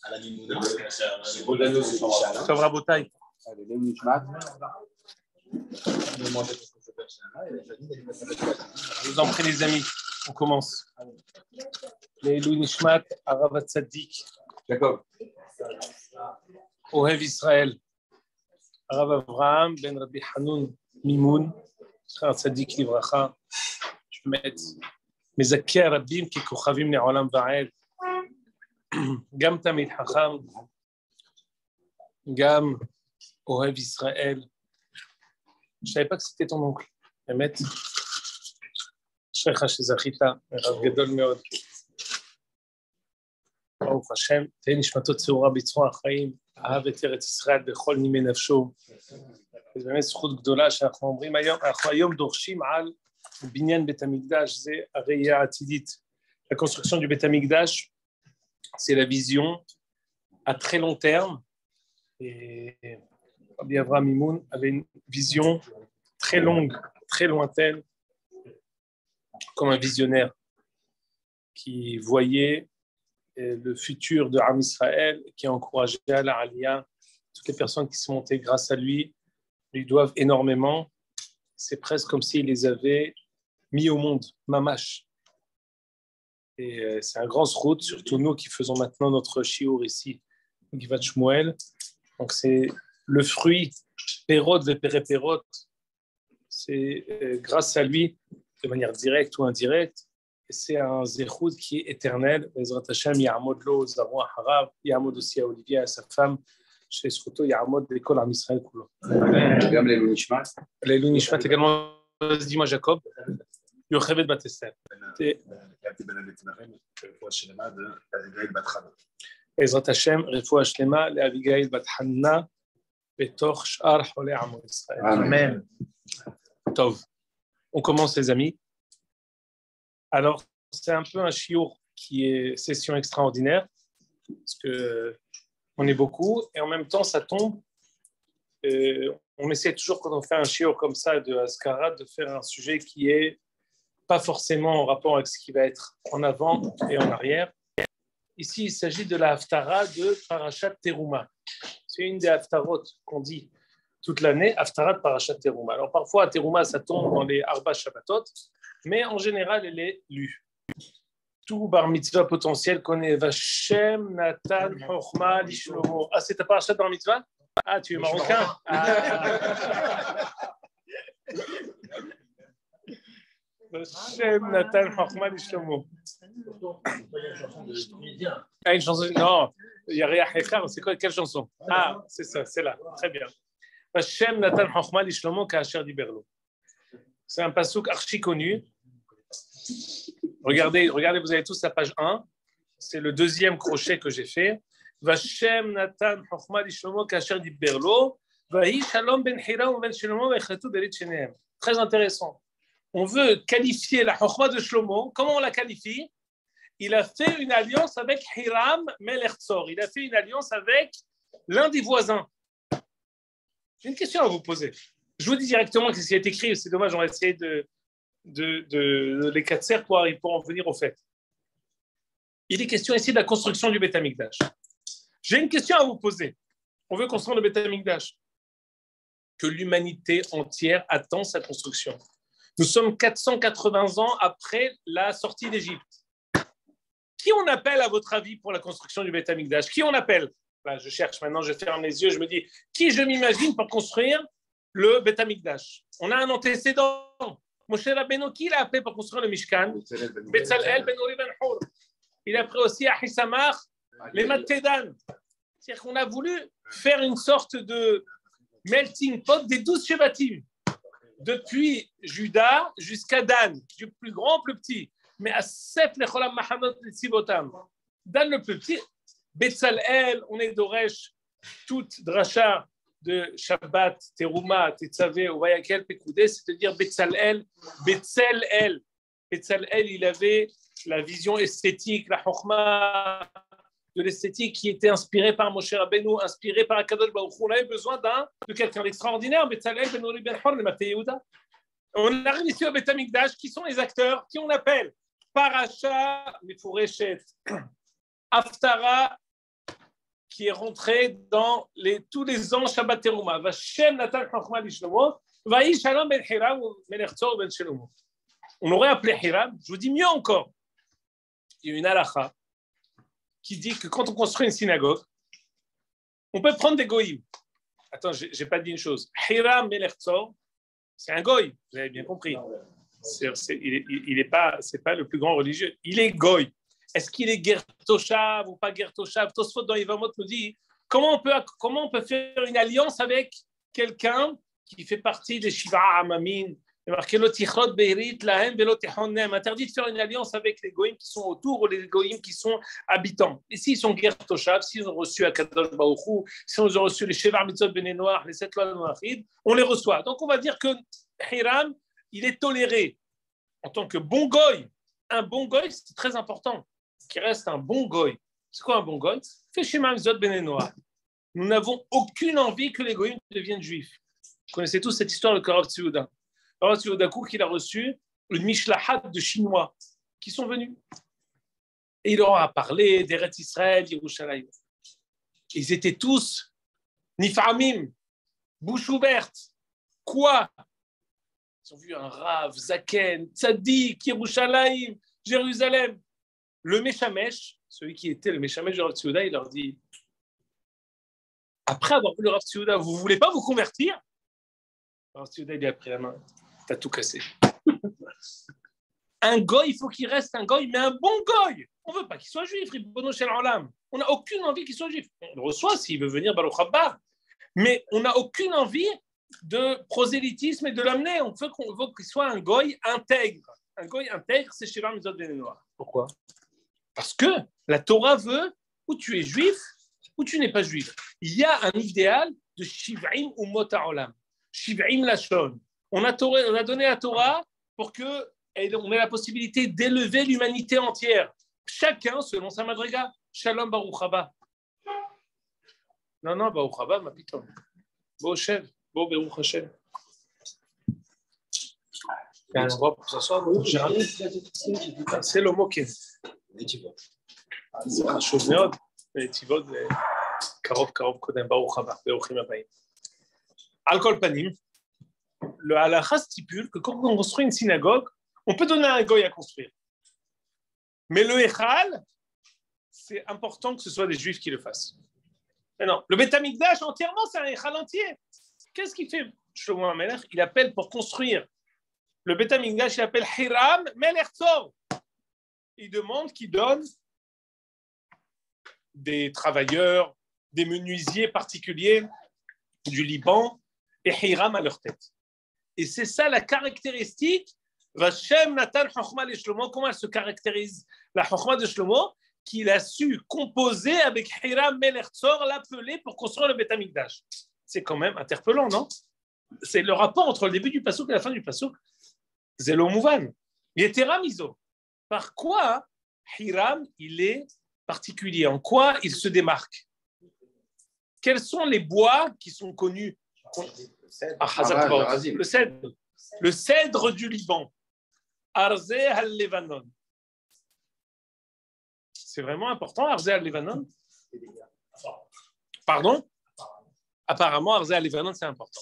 à la Mimouna. Tov Rabotai. Je vous en prie, les amis, on commence. Leilou Nishmat, Aravat Tzadik, Jacob, Ohev Israël, Arav Avraham, Ben Rabbi Hanoun, Mimoun, Frère Tzadik Livracha. Je vais mettre Mezakeh Rabbim, qui Kochavim Ne'olam Va'ed, Gam Tamid Hacham, Gam Ohev Israël. Je ne savais pas que c'était ton oncle. Emet. Shrecha Shezachita, Rav Gadol Meod. ברוך השם, תהי נשמתו צרורה בצרור החיים, אהב את ארץ ישראל בכל נימי נפשו. זו באמת זכות גדולה שאנחנו אומרים היום, אנחנו היום דורשים על בניין בית המקדש, זה הראייה העתידית. La construction du בית המקדש, c'est la vision à très long terme. Et Rabbi Avraham Mimoun avait une vision très longue, très lointaine, comme un visionnaire qui voyait le futur de Am Israël, qui a encouragé à la Aliyah. Toutes les personnes qui sont montées grâce à lui lui doivent énormément. C'est presque comme s'il les avait mis au monde, mamash. Et c'est un grand route, surtout nous qui faisons maintenant notre shiur ici, Givat Shmuel. Donc c'est le fruit, Perot ve Perot. C'est grâce à lui, de manière directe ou indirecte. Et c'est un zéchoud qui est éternel. Bezrat Hashem, Ya'amod lo, Zaro Harav, Ya'amod aussi à Olivier, à sa femme, chez Sruto, Ya'amod l'école à Israël. Gam Leilou Nishmat. Leilou Nishmat également, dis-moi Jacob, Yochevet Bat Esther. Bezrat Hashem, Refoua Shlema, Le'Avigail Bat Hanna, Betoch Sh'ar Holei Amo Israël. Amen. Tov. On commence les amis. Alors, c'est un peu un chiour qui est session extraordinaire, parce qu'on est beaucoup, et en même temps, ça tombe. On essaie toujours, quand on fait un chiour comme ça de Askara, de faire un sujet qui est pas forcément en rapport avec ce qui va être en avant et en arrière. Ici, il s'agit de la Haftara de Parashat Teruma. C'est une des Haftarot qu'on dit toute l'année, Haftarat Parashat Teruma. Alors, parfois, Teruma, ça tombe dans les Arba Shabbatot, mais en général, elle est lue. Tout bar mitzvah potentiel connaît Vashem, Nathan, Chochma, Lishlomo. Ah, c'est ta parachat bar mitzvah? Ah, tu es marocain? Vashem, Nathan, Chochma, Lishlomo. Ah, une chanson? Non, il y a Réa Hekar, c'est quoi? Quelle chanson? Ah, c'est ça, c'est là. Très bien. Vashem, Nathan, Chochma, Lishlomo, Ka'asher Diberlo. C'est un passouk archi connu. Regardez, vous avez tous la page 1. C'est le deuxième crochet que j'ai fait. Vashem Natan Chochma Lishlomo Kasher Diberlo. Vahi Shalom ben Hiram ben Shlomo vechatu berit shenehem. Très intéressant. On veut qualifier la Chochma de Shlomo. Comment on la qualifie? Il a fait une alliance avec Hiram Melech Tzor. Il a fait une alliance avec l'un des voisins. J'ai une question à vous poser. Je vous dis directement ce qui est écrit. C'est dommage, on va essayer de les katser pour en venir au fait. Il est question ici de la construction du Beit HaMikdash. J'ai une question à vous poser. On veut construire le Beit HaMikdash. Que l'humanité entière attend sa construction. Nous sommes 480 ans après la sortie d'Égypte. Qui on appelle, à votre avis, pour la construction du Beit HaMikdash? Qui on appelle? Là, je cherche maintenant, je ferme les yeux, je me dis, qui je m'imagine pour construire le Beit HaMikdash? On a un antécédent. Moshe Rabbeinu, qui l'a appelé pour construire le Mishkan? Betzalel ben Uri ben Hur. Il a pris aussi à Hissamach les Mattedan. C'est-à-dire qu'on a voulu faire une sorte de melting pot des 12 Shevatim. Depuis Juda jusqu'à Dan, du plus grand au plus petit. Mais à Sef Lecholam Mahamot Tzivotam. Dan le plus petit, Betzalel, on est d'Oresh, toute dracha de Shabbat, Teruma, Tetzavé, Ovayakel, Pekoudé, c'est-à-dire Betzalel. Betzalel, il avait la vision esthétique, la chokhma de l'esthétique qui était inspirée par Moshe Rabbeinu, inspirée par Akadosh Baruch Hu. On avait besoin de quelqu'un d'extraordinaire, Betzalel, Ben Uri Ben Hur, le Matei Yehuda. On arrive ici au Beit HaMikdash, qui sont les acteurs, qui on appelle Parasha, Mefureshet, Haftara, qui est rentré dans tous les ans Shabbat Teruma. Vashem Natan Chachma Lishlomo, Vaï Shalom ben Hiram Melech Tzor ben Shlomo. On aurait appelé Hiram, je vous dis mieux encore. Il y a une halakha qui dit que quand on construit une synagogue, on peut prendre des goïms. Attends, j'ai pas dit une chose. Hiram Melech Tzor, c'est un goï, vous avez bien compris. Il est pas, c'est pas le plus grand religieux. Il est goï. Est-ce qu'il est ger toshav ou pas ger toshav? Tosfot dans Yevamot nous dit comment on peut faire une alliance avec quelqu'un qui fait partie des Shiva Amamin. Il est marqué Lotichot Beirit Lahem Velotichonem. Interdit de faire une alliance avec les goïms qui sont autour ou les goïms qui sont habitants. Et s'ils sont ger toshav, s'ils ont reçu Akadosh Baruch Hu, s'ils ont reçu les Shevar Mitzvot Bnei Noach, les 7 lois de Noachid, on les reçoit. Donc on va dire que Hiram, il est toléré en tant que bon goy. Un bon goy, c'est très important. Qui reste un bon goy. C'est quoi un bon goy? Fait Shema Mitzvot Bnei Noach. Nous n'avons aucune envie que les goyim deviennent juifs. Vous connaissez tous cette histoire de Rav Tzviuda. Rav Tzviuda Kouk, il a reçu une mishlahat de Chinois qui sont venus. Et il leur a parlé d'Eretz Israël, Yerushalayim. Ils étaient tous nifamim, bouche ouverte. Quoi? Ils ont vu un Rav, Zaken, Tzadik, Yerushalayim, Jérusalem. Le Meshamesh, celui qui était le Meshamesh de Rav Tzviuda, il leur dit après avoir vu le Rav Tzviuda, vous ne voulez pas vous convertir? Rav Tzviuda, il a pris la main. T'as tout cassé. Un goy, il faut qu'il reste un goy, mais un bon goy. On ne veut pas qu'il soit juif, Ribono Shel Olam. On n'a aucune envie qu'il soit juif. On le reçoit s'il veut venir Baruch Haba. Mais on n'a aucune envie de prosélytisme et de l'amener. On veut qu'il soit un goy intègre. Un goy intègre, c'est Sheva Mitzvot Bnei Noach. Pourquoi? Parce que la Torah veut ou tu es juif ou tu n'es pas juif. Il y a un idéal de Shiv'im Umot HaOlam. Shiv'im Lashon. On a donné la Torah pour qu'on ait la possibilité d'élever l'humanité entière. Chacun selon sa madriga. Shalom Baruch Haba. Non, Baruch Haba, ma piton. Bo Shev, Bo Baruch Hashem. C'est le mot qui est. זה חשוב מאוד, נתיבות זה קרוב קודם, ברוך הבא, ברוכים הבאים. על כל פנים, le halakha stipule que quand on construit une synagogue, on peut donner un goy à construire. Mais le Echal, c'est important que ce soit des juifs qui le fassent. Mais non, le Beth Amikdash entièrement, c'est un Echal entier. Qu'est-ce qu'il fait Shlomo HaMelech? Il appelle pour construire le Beth Amikdash, il appelle Hiram Melech Tzor. Il demande qu'il donne des travailleurs, des menuisiers particuliers du Liban et Hiram à leur tête. Et c'est ça la caractéristique. Vashem Natan Chochma le Shlomo. Comment elle se caractérise la Chochma de Shlomo? Qu'il a su composer avec Hiram Melech Tzor, l'appeler pour construire le Beth Amikdash. C'est quand même interpellant, non? C'est le rapport entre le début du passouk et la fin du passouk. C'est le mouvan. Yetera mizo. Par quoi Hiram, il est particulier? En quoi il se démarque? Quels sont les bois qui sont connus? Le cèdre. Le cèdre du Liban. Arzeh al-Levanon. C'est vraiment important, Arzeh al-Levanon? Pardon? Apparemment, Arzeh al-Levanon, c'est important.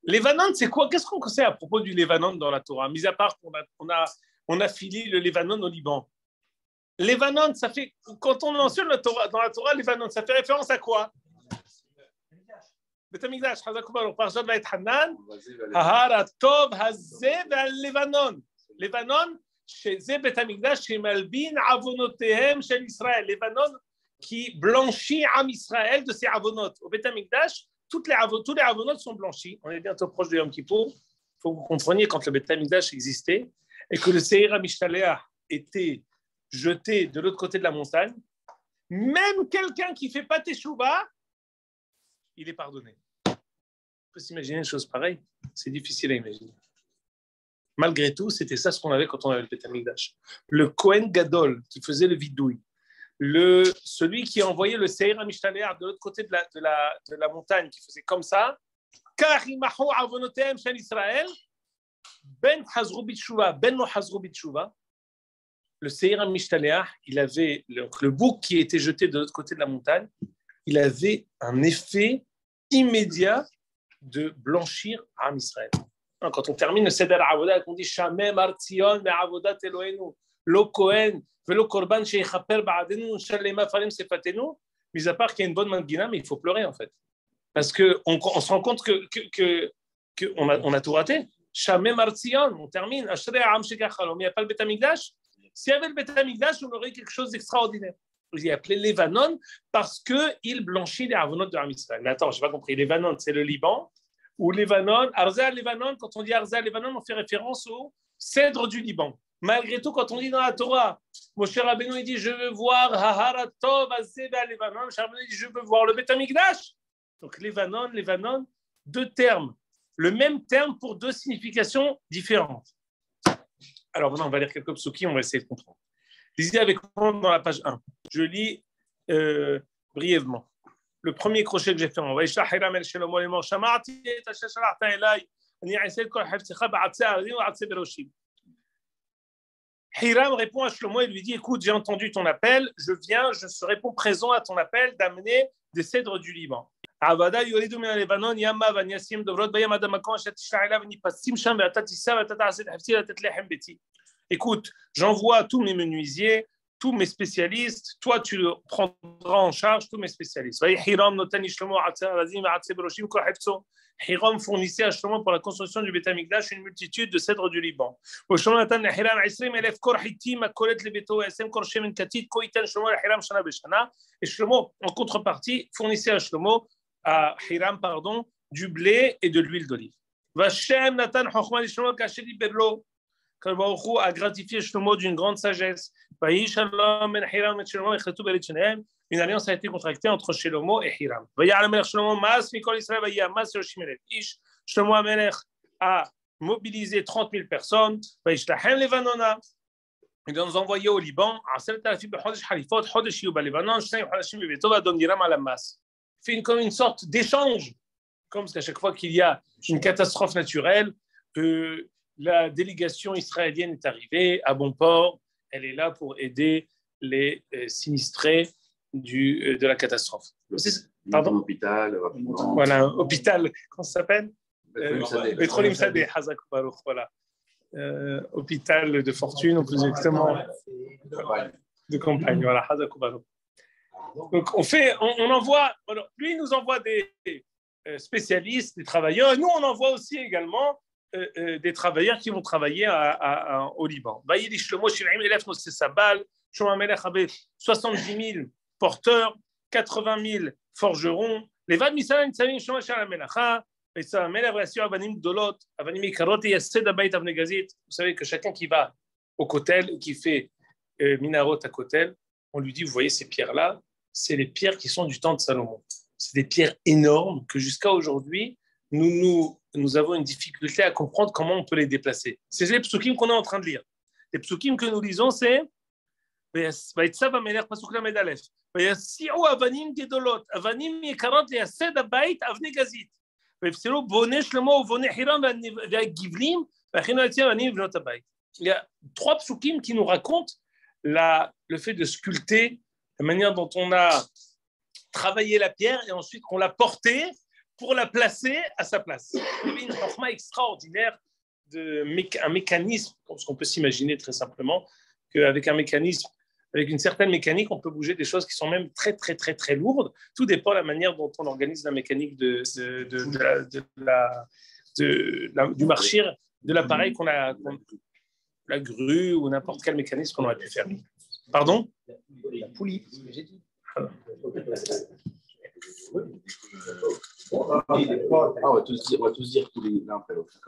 Levanon, c'est quoi? Qu'est-ce qu'on sait à propos du Levanon dans la Torah? Mis à part qu'on a filé le Levanon au Liban. Levanon, ça fait, quand on mentionne dans la Torah, Levanon, ça fait référence à quoi? Beth Amikdash, Chazakoubal, Parashat Va'et-Hanan, Ahar Atov Hazeh Levanon. Levanon, chez Beth Amikdash, chez Malbin Avonotehem chez Israël. Levanon qui blanchit Am Israël de ses avonot. Au Beth Amikdash, tous les avonot sont blanchis. On est bientôt proche de Yom Kippour. Il faut que vous compreniez quand le Beth Amikdash existait et que le Seir HaMishtaleh était jeté de l'autre côté de la montagne. Même quelqu'un qui ne fait pas Teshuvah, il est pardonné. On peut s'imaginer une chose pareille? C'est difficile à imaginer. Malgré tout, c'était ça ce qu'on avait quand on avait le Beth Amikdash. Le Kohen Gadol qui faisait le vidouille, celui qui envoyait le Seir HaMishtaleh de l'autre côté de la montagne, qui faisait comme ça, car imahu avonotem shel Israël, ben hazru b'tshuva, ben no hazru b'tshuva, le Seir HaMishtaleach, il avait le bouc qui était jeté de l'autre côté de la montagne, il avait un effet immédiat de blanchir Am Israël. Quand on termine le Seder Avoda, on dit Shamem Artzion Me'avodat Elohenu, Lo Kohen, Velo Korban Sheyichaper Ba'adenu, Shalema Farim Sefatenu. Mis à part qu'il y a une bonne mangina, mais il faut pleurer en fait. Parce qu'on se rend compte qu'on a tout raté. Shamem Artzion, on termine. Ashrei Am Shekachalom, il n'y a pas le Beth Amikdash. S'il y avait le Beth Amikdash, on aurait quelque chose d'extraordinaire. Il est appelé Levanon parce qu'il blanchit les avonot de Am Israël. Mais attends, je n'ai pas compris. Levanon, c'est le Liban. Ou Levanon, Arza Levanon, quand on dit Arza Levanon, on fait référence au cèdre du Liban. Malgré tout, quand on dit dans la Torah, Moshe Rabbeinu il dit je veux voir Haharatov Azeba Levanon, Moshe Rabbeinu dit je veux voir le Beth Amikdash. Donc Levanon, deux termes. Le même terme pour deux significations différentes. Alors maintenant, on va lire quelques psukim, on va essayer de comprendre. Lisez avec moi dans la page 1. Je lis brièvement. Le premier crochet que j'ai fait, on va Ishlach Hiram el Shlomo lemor Shama'ati et asher shalachta elai ani a'aseh kol hafzecha ba'atzeh arim ba'atzeh beroshim. Hiram répond à Shlomo et lui dit écoute, j'ai entendu ton appel, je viens, je réponds présent à ton appel d'amener des cèdres du Liban. Avada yoridu min Lebanon yama vaniasim dobrot bayam adamakon asher tishlach elav nipasim sham ve'ata tisa ve'ata ta'aseh hafzi ve'ata lechem beti. Écoute, j'envoie tous mes menuisiers, tous mes spécialistes, toi tu le prendras en charge, tous mes spécialistes. Hiram fournissait à Shlomo pour la construction du Beth Amikdash une multitude de cèdres du Liban. Et Shlomo, en contrepartie, fournissait à Hiram, du blé et de l'huile d'olive. Vashem Natan Chochma li Shlomo kasheli berlo. Baruch a gratifié Shlomo d'une grande sagesse. Une alliance a été contractée entre Shlomo et Hiram. Shlomo Amelech a mobilisé 30 000 personnes. Il nous a envoyé au Liban. Fait comme une sorte d'échange. Comme qu'à chaque fois qu'il y a une catastrophe naturelle, la délégation israélienne est arrivée à bon port. Elle est là pour aider les sinistrés de la catastrophe. Pardon ? Hôpital, voilà, un hôpital, comment ça s'appelle ? Betrolim Sadeh, Hazak Baruch, voilà. Hôpital de fortune, ou plus exactement de campagne, voilà, Hazak Baruch. Donc on envoie, lui il nous envoie des spécialistes, des travailleurs, et nous on envoie aussi également des travailleurs qui vont travailler au Liban. Shlomo avait 70 000 porteurs, 80 000 forgerons. Vous savez que chacun qui va au kotel, qui fait minarot à kotel, on lui dit, vous voyez ces pierres-là, c'est les pierres qui sont du temps de Salomon. C'est des pierres énormes que jusqu'à aujourd'hui, nous avons une difficulté à comprendre comment on peut les déplacer. C'est les psukim qu'on est en train de lire. Les psukim que nous lisons, c'est il y a 3 psukim qui nous racontent le fait de sculpter, la manière dont on a travaillé la pierre et ensuite qu'on l'a portée pour la placer à sa place. Il y avait une chorma extraordinaire, un mécanisme, ce qu'on peut s'imaginer très simplement, qu'avec un mécanisme, avec une certaine mécanique, on peut bouger des choses qui sont même très, très, très, très lourdes. Tout dépend de la manière dont on organise la mécanique du marchir, de l'appareil qu'on a, la grue ou n'importe quel mécanisme qu'on aurait pu faire. Pardon ? La poulie, c'est ce que j'ai dit. On va tous dire poulie l'un après l'autre.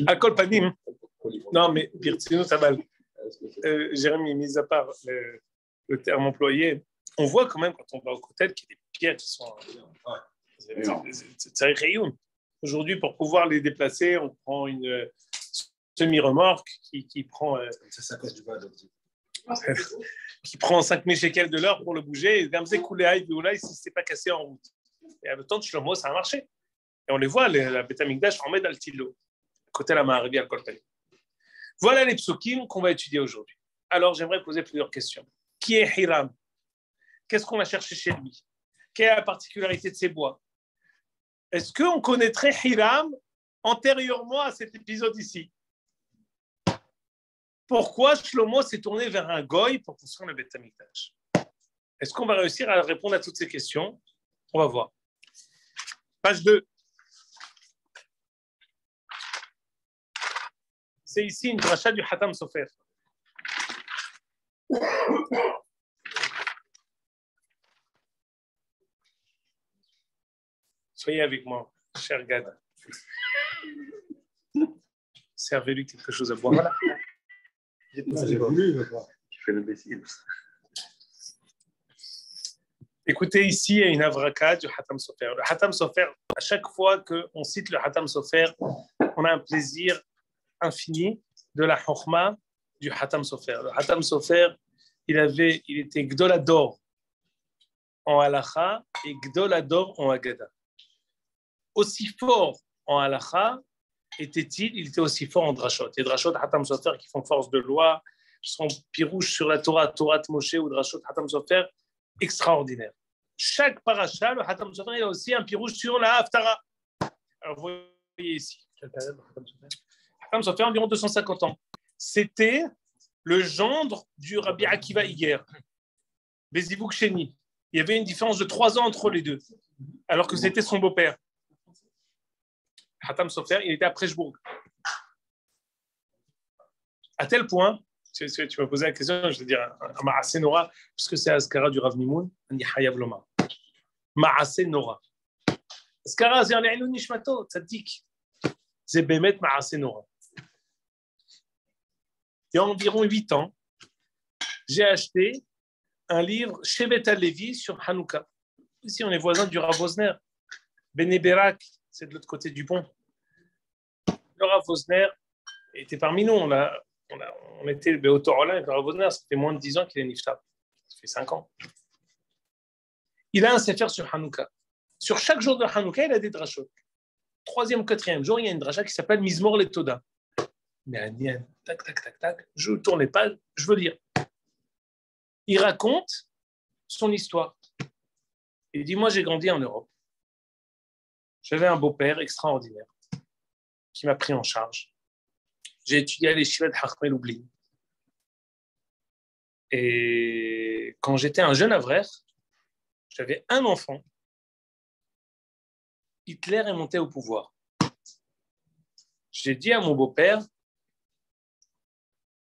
À Kolpanim. Non, mais Birtino Tabal. Jérémy, mis à part le terme employé, on voit quand même quand on va au cotel qu'il y a des pierres qui sont. C'est rayon. Aujourd'hui, pour pouvoir les déplacer, on prend une semi-remorque qui prend. Qui prend 5000 shekels de l'heure pour le bouger, et Gamze Kouléaï Vioulaï, si ce n'est pas cassé en route. Et à le temps de Shlomo, ça a marché. Et on les voit, la Beth Amikdash en met dans le tilo. Côté la Ma'arivi à Kolpani. Voilà les psukim qu'on va étudier aujourd'hui. Alors, j'aimerais poser plusieurs questions. Qui est Hiram? Qu'est-ce qu'on a cherché chez lui? Quelle est la particularité de ses bois? Est-ce qu'on connaîtrait Hiram antérieurement à cet épisode ici? Pourquoi Shlomo s'est tourné vers un goy pour construire le Beth Amikdash? Est-ce qu'on va réussir à répondre à toutes ces questions? On va voir. Page 2. C'est ici une dracha du Hatam Sofer. Soyez avec moi, cher Gad. Servez-lui quelque chose à boire. Voilà. J'ai voulu, je crois. Tu fais l'imbécile. Écoutez, ici, il y a une avraka du Hatam Sofer. Le Hatam Sofer, à chaque fois qu'on cite le Hatam Sofer, on a un plaisir infini de la Chokhma du Hatam Sofer. Le Hatam Sofer, il était Gdolador en Halacha et Gdolador en Agada. Aussi fort en Halacha était-il, il était aussi fort en Drashot. Il y a Drashot Hatam Sofer qui font force de loi, son pirouche sur la Torah, Torah Moshe ou Drashot Hatam Sofer, extraordinaire. Chaque paracha, le Hatam Sofer, il y a aussi un pirouche sur la Haftara. Alors, vous voyez ici, Hatam Sofer, environ 250 ans. C'était le gendre du Rabbi Akiva Iger, Bezivuk Sheni. Il y avait une différence de 3 ans entre les deux, alors que c'était son beau-père. Hatam Sofer, il était à Preshbourg. À tel point, tu m'as posé la question, je vais dire un Ma'aseh Nora, parce que c'est Azkara du Rav Mimoun, on dit Hayav Loma. Ma'aseh Nora. Azkara, c'est un Le'ilou Nishmato, tzaddik. C'est Bémet Ma'aseh Nora. Il y a environ 8 ans, j'ai acheté un livre Shevet HaLevi sur Hanouka. Ici, on est voisins du Rav Wosner. Bene Berak, c'est de l'autre côté du pont. Le Rav Wosner était parmi nous. On était au Torah avec le Rav Wosner. Ça fait moins de 10 ans qu'il est niftar. Ça fait 5 ans. Il a un sefer sur Hanouka. Sur chaque jour de Hanouka, il a des drachot. 3e ou 4e jour, il y a une dracha qui s'appelle Mizmor le Toda. Mais Anien, tac, tac, tac, tac. Je tourne les pages, je veux lire. Il raconte son histoire. Il dit, moi, j'ai grandi en Europe. J'avais un beau-père extraordinaire qui m'a pris en charge. J'ai étudié à l'Yeshiva de Chachmei Lublin. Et quand j'étais un jeune avrer, j'avais un enfant. Hitler est monté au pouvoir. J'ai dit à mon beau-père,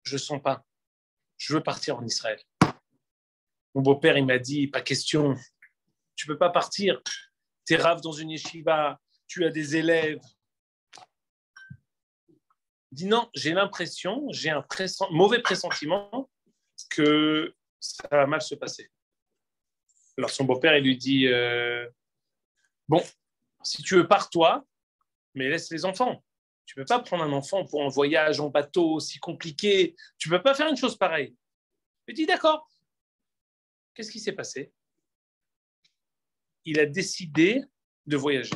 je ne sens pas. Je veux partir en Israël. Mon beau-père, il m'a dit, pas question. Tu ne peux pas partir. Tu es rave dans une yeshiva. Tu as des élèves. Il dit non, j'ai l'impression, j'ai un mauvais pressentiment que ça va mal se passer. Alors son beau-père, il lui dit bon, si tu veux, pars-toi, mais laisse les enfants. Tu ne peux pas prendre un enfant pour un voyage en bateau aussi compliqué. Tu ne peux pas faire une chose pareille. Il dit d'accord. Qu'est-ce qui s'est passé? Il a décidé de voyager.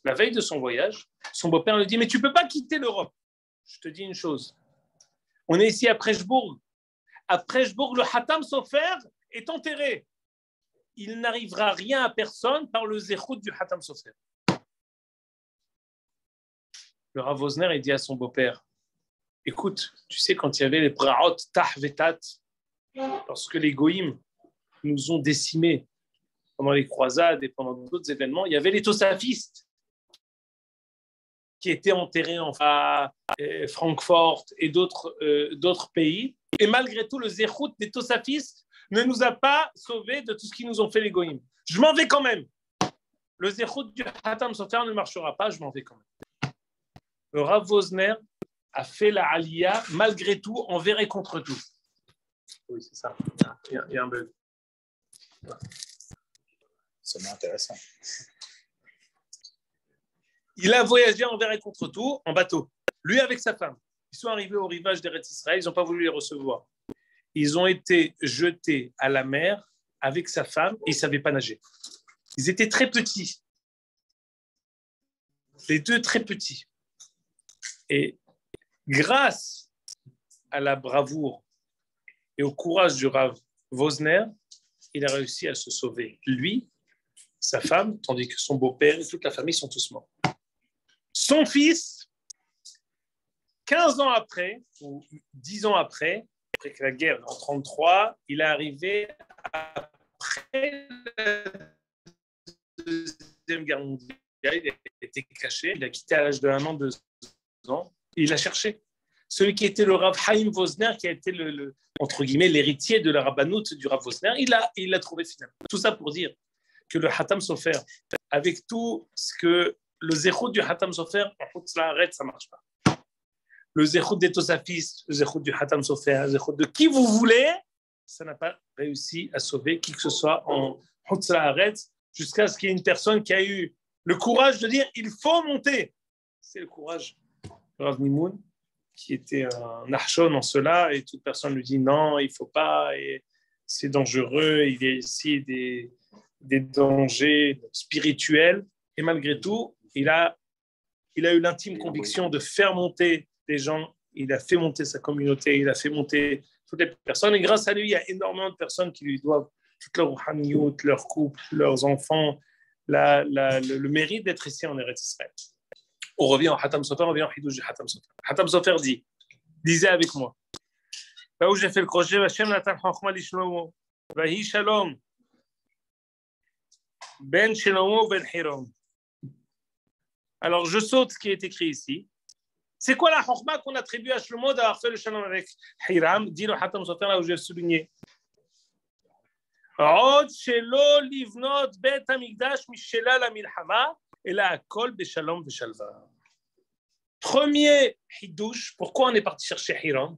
La veille de son voyage, son beau-père lui dit mais tu ne peux pas quitter l'Europe. Je te dis une chose. On est ici à Preshbourg. À Preshbourg, le Hatam Sofer est enterré. Il n'arrivera rien à personne par le zéchout du Hatam Sofer. Le Rav Wosner, il dit à son beau-père, écoute, tu sais, quand il y avait les Braot, Tah Vetat, lorsque les Goïms nous ont décimés pendant les croisades et pendant d'autres événements, il y avait les Tosafistes qui étaient enterrés à Francfort et d'autres pays. Et malgré tout, le zéchout des Tosafistes ne nous a pas sauvés de tout ce qu'ils nous ont fait les Goïms. Je m'en vais quand même. Le zéchout du Hatam Sofer ne marchera pas, je m'en vais quand même. Le Rav Wosner a fait la Aliyah malgré tout, envers et contre tout. Oui, c'est ça. Il y a un bug. C'est intéressant. Il a voyagé envers et contre tout en bateau. Lui avec sa femme. Ils sont arrivés au rivage d'Eretz Israël, ils n'ont pas voulu les recevoir. Ils ont été jetés à la mer avec sa femme et ils ne savaient pas nager. Ils étaient très petits. Les deux très petits. Et grâce à la bravoure et au courage du Rav Wosner, il a réussi à se sauver, lui, sa femme, tandis que son beau-père et toute la famille sont tous morts. Son fils, 15 ans après, ou 10 ans après que la guerre, en 1933, il est arrivé après la Deuxième Guerre mondiale, il a été caché, il a quitté à l'âge de 1 an, 2 ans, et il a cherché. Celui qui était le Rav Chaim Wosner, qui a été entre guillemets, l'héritier de la rabbanout du Rav Wosner, il l'a trouvé finalement. Tout ça pour dire que le Hatam Sofer, avec tout ce que le zéchout du Hatam Sofer, en fait, ça arrête, ça ne marche pas. Le zéchout des Tosafistes, le zéchout du Hatam Sofer, le zéchout de qui vous voulez, ça n'a pas réussi à sauver qui que ce soit en Hotzaharet, jusqu'à ce qu'il y ait une personne qui a eu le courage de dire il faut monter. C'est le courage de Rav Nimoun, qui était un archon en cela, et toute personne lui dit non, il ne faut pas, et c'est dangereux, il y a ici des dangers spirituels, et malgré tout, il a eu l'intime conviction de faire monter des gens, il a fait monter sa communauté, il a fait monter toutes les personnes, et grâce à lui, il y a énormément de personnes qui lui doivent toute leur rouhaniyut, leur couple, leurs enfants, le mérite d'être ici en Eretz Israël. On revient au Hatam Sofer, on revient au Hidouj du Hatam Sofer. Hatam Sofer disait avec moi, là où j'ai fait le crochet, Hashem natan chokhma li Shlomo, vahi shalom, ben Shlomo ben Hiram. Alors je saute ce qui est écrit ici. C'est quoi la chokhma qu'on attribue à Shlomo d'avoir fait le shalom avec Hiram? Dit le Hatam Sofer, là où j'ai souligné. עוד שלא לבנות בית המקדש משלה למלחמה, אלא הכל בשלום ושלווה. Premier hidouche, pourquoi on est parti chercher Hiram?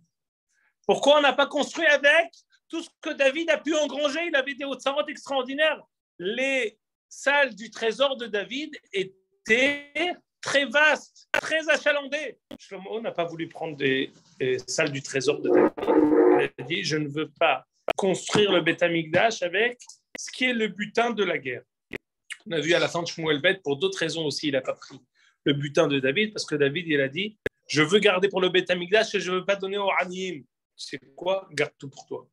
Pourquoi on n'a pas construit avec tout ce que David a pu engranger? Il avait des hautes-sarotes extraordinaires. Les salles du trésor de David étaient très vastes, très achalandées. Shlomo n'a pas voulu prendre des salles du trésor de David. Il a dit, je ne veux pas construire le Beth Amikdash avec ce qui est le butin de la guerre. On a vu à la fin de Shmuel Bet, pour d'autres raisons aussi, il n'a pas pris le butin de David, parce que David, il a dit, je veux garder pour le Beth Amikdash et je ne veux pas donner au Aniyim. C'est quoi? Garde tout pour toi.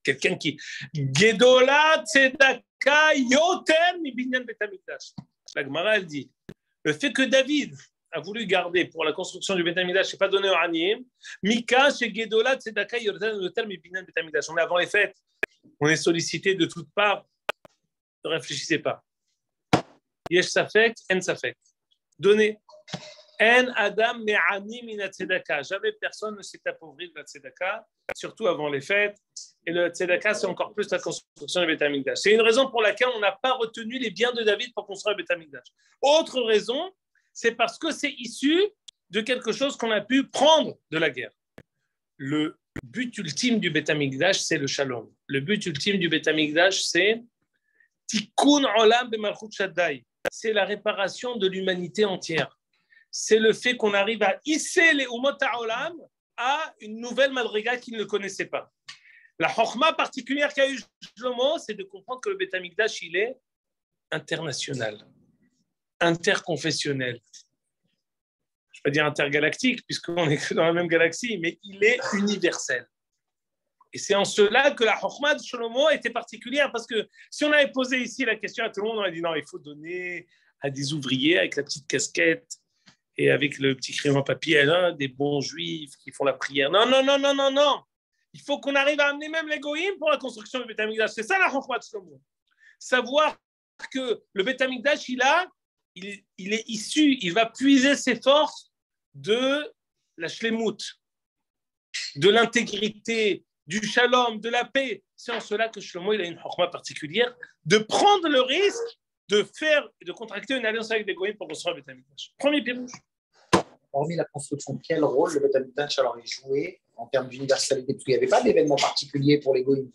Quelqu'un qui Gedola Tzedaka Yoter mi binyan Beth Amikdash. La Gemara, elle dit, le fait que David a voulu garder pour la construction du Beth Amikdash et pas donner au Aniyim, Mika chez Gedola Tzedaka Yoter mi binyan Beth Amikdash. On est avant les fêtes, on est sollicité de toutes parts. Ne réfléchissez pas. Yesh safek, en safek. Donnez. En adam me'ani min tzedaka. Jamais personne ne s'est appauvri de la tzedaka, surtout avant les fêtes. Et le tzedaka, c'est encore plus la construction du Beth Amikdash. C'est une raison pour laquelle on n'a pas retenu les biens de David pour construire le Beth Amikdash. Autre raison, c'est parce que c'est issu de quelque chose qu'on a pu prendre de la guerre. Le but ultime du Beth Amikdash, c'est le shalom. Le but ultime du Beth Amikdash, c'est Tikkun olam b'malchut shaddai. C'est la réparation de l'humanité entière. C'est le fait qu'on arrive à hisser les umot ha'olam à une nouvelle madriga qu'ils ne connaissaient pas. La chokhma particulière qu'a eu Shlomo, c'est de comprendre que le Beth Amikdash, il est international, interconfessionnel. Je ne vais pas dire intergalactique, puisqu'on est que dans la même galaxie, mais il est universel. Et c'est en cela que la chokhma de Shlomo était particulière, parce que si on avait posé ici la question à tout le monde, on aurait dit non, il faut donner à des ouvriers avec la petite casquette et avec le petit crayon à papier, hein, des bons juifs qui font la prière. Non, non, non, non, non, non. Il faut qu'on arrive à amener même les goïms pour la construction du Beth Amikdash. C'est ça la chokhma de Shlomo. Savoir que le Beth Amikdash, il est issu, il va puiser ses forces de la shlemut, de l'intégrité, du shalom, de la paix. C'est en cela que Shlomo, il a une chokhma particulière de prendre le risque de contracter une alliance avec des goïms pour construire le Beth Amikdash. Premier pirouche. Hormis la construction, quel rôle le Beth Amikdash alors est joué en termes d'universalité? Parce qu'il n'y avait pas d'événement particulier pour les goïms.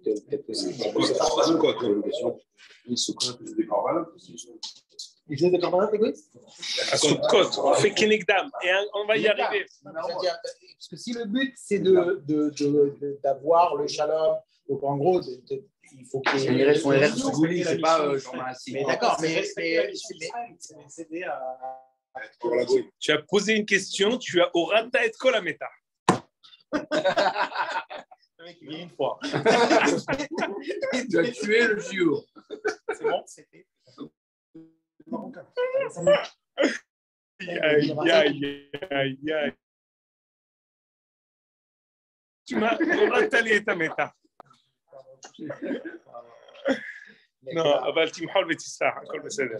Peut-être aussi. Ils faisaient des corbanotes, les goïms? À Sukkot, on fait Kenegdam, et on va y arriver. Parce que si le but, c'est d'avoir le shalom, donc en gros, il faut qu'il y ait une raison. C'est pas genre. Mais d'accord, mais c'est aider à Tu as posé une question, tu as orata et kol hameta. Le mec, il vient une fois. Tu as tué le chiot. C'est bon, c'était. Aïe. Tu m'as orata et hameta. Non, אבל תמחול ותסלח, הכל בסדר.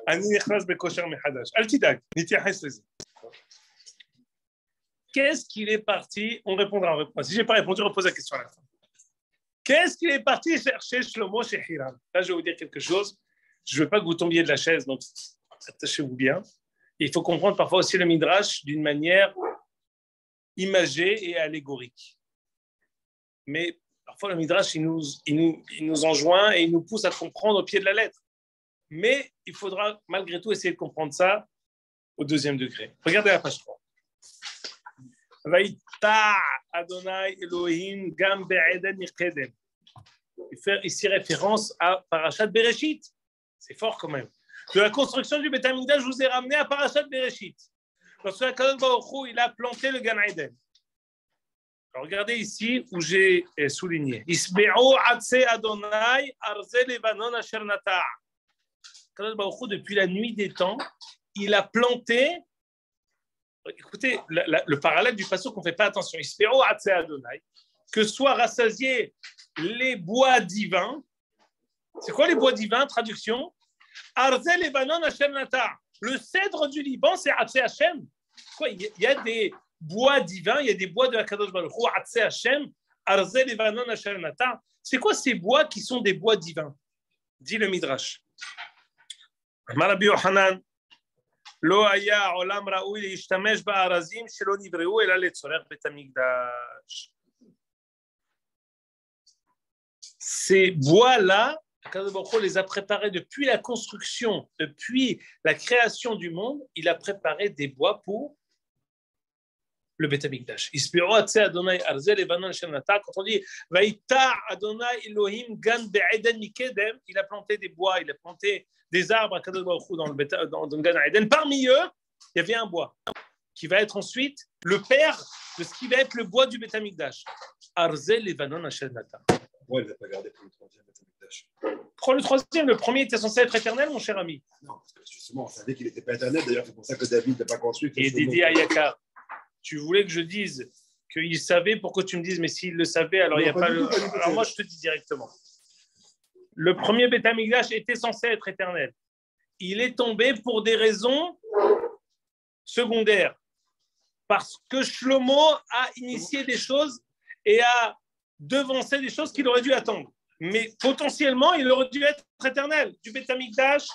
אני נכנס בכושר מחדש, אל תדאג, נתייחס לזה. Qu'est-ce qu'il est parti? On répondra en réponse. Si je n'ai pas répondu, on repose la question à la fin. Qu'est-ce qu'il est parti chercher Shlomo chez Hiram? Là, je vais vous dire quelque chose. Je ne veux pas que vous tombiez de la chaise, donc attachez-vous bien. Il faut comprendre parfois aussi le Midrash d'une manière imagée et allégorique. Mais parfois, le Midrash, il nous enjoint et il nous pousse à comprendre au pied de la lettre. Mais il faudra malgré tout essayer de comprendre ça au deuxième degré. Regardez la page 3. Vaïta Adonai Elohim Gam Be'eden Mikedem. Il fait ici référence à Parashat Bereshit. C'est fort quand même. De la construction du Beth Amikdash, je vous ai ramené à Parashat Bereshit. Lorsque Akadosh Baruch Hu, il a planté le Gan Eden. Alors regardez ici où j'ai souligné. Isbe'u Atse Adonai Arze Levanon Asher Nata'. Akadosh Baruch Hu, depuis la nuit des temps, il a planté. Écoutez, le parallèle du passage qu'on ne fait pas attention. Isbe'u Atse Adonai, que soient rassasiés les bois divins. C'est quoi les bois divins? Traduction. Arze Levanon Asher Nata'. Le cèdre du Liban, c'est Atse Hashem. Il y a des bois divins, il y a des bois de Akadosh Baruch Hu, Atse Hashem, Arze Levanon Asher Nata'. C'est quoi ces bois qui sont des bois divins? Dit le Midrash. Amar Rabbi Yochanan, Lo haya olam ra'ui leishtamesh ba'arazim shelo nivreu ela letzorech bet hamikdash. Ces bois-là, Akadosh Baruch Hu les a préparés depuis la construction, depuis la création du monde, il a préparé des bois pour le Beth Amikdash. Isbi'u atse Adonai arze levanon asher nata'. Quand on dit Vaïta Adonai Elohim gan be'eden mikedem, il a planté des bois, il a planté des arbres à Akadosh Baruch Hu dans le Gan Eden. Parmi eux, il y avait un bois qui va être ensuite le père de ce qui va être le bois du Beth Amikdash. Arze levanon asher nata'. Pourquoi il ne l'a pas gardé pour le troisième Beth Amikdash? Prends le troisième, le premier était censé être éternel, mon cher ami. Non, parce que justement, on savait qu'il n'était pas éternel. D'ailleurs, c'est pour ça que David n'a pas construit. Et Dédé Ayaka, tu voulais que je dise qu'il savait, pourquoi tu me dises, mais s'il le savait, alors il n'y a pas le. Alors moi, je te dis directement. Le premier Beth Amikdash était censé être éternel. Il est tombé pour des raisons secondaires. Parce que Shlomo a initié des choses et a devancé des choses qu'il aurait dû attendre. Mais potentiellement, il aurait dû être éternel. Du Beth Amikdash,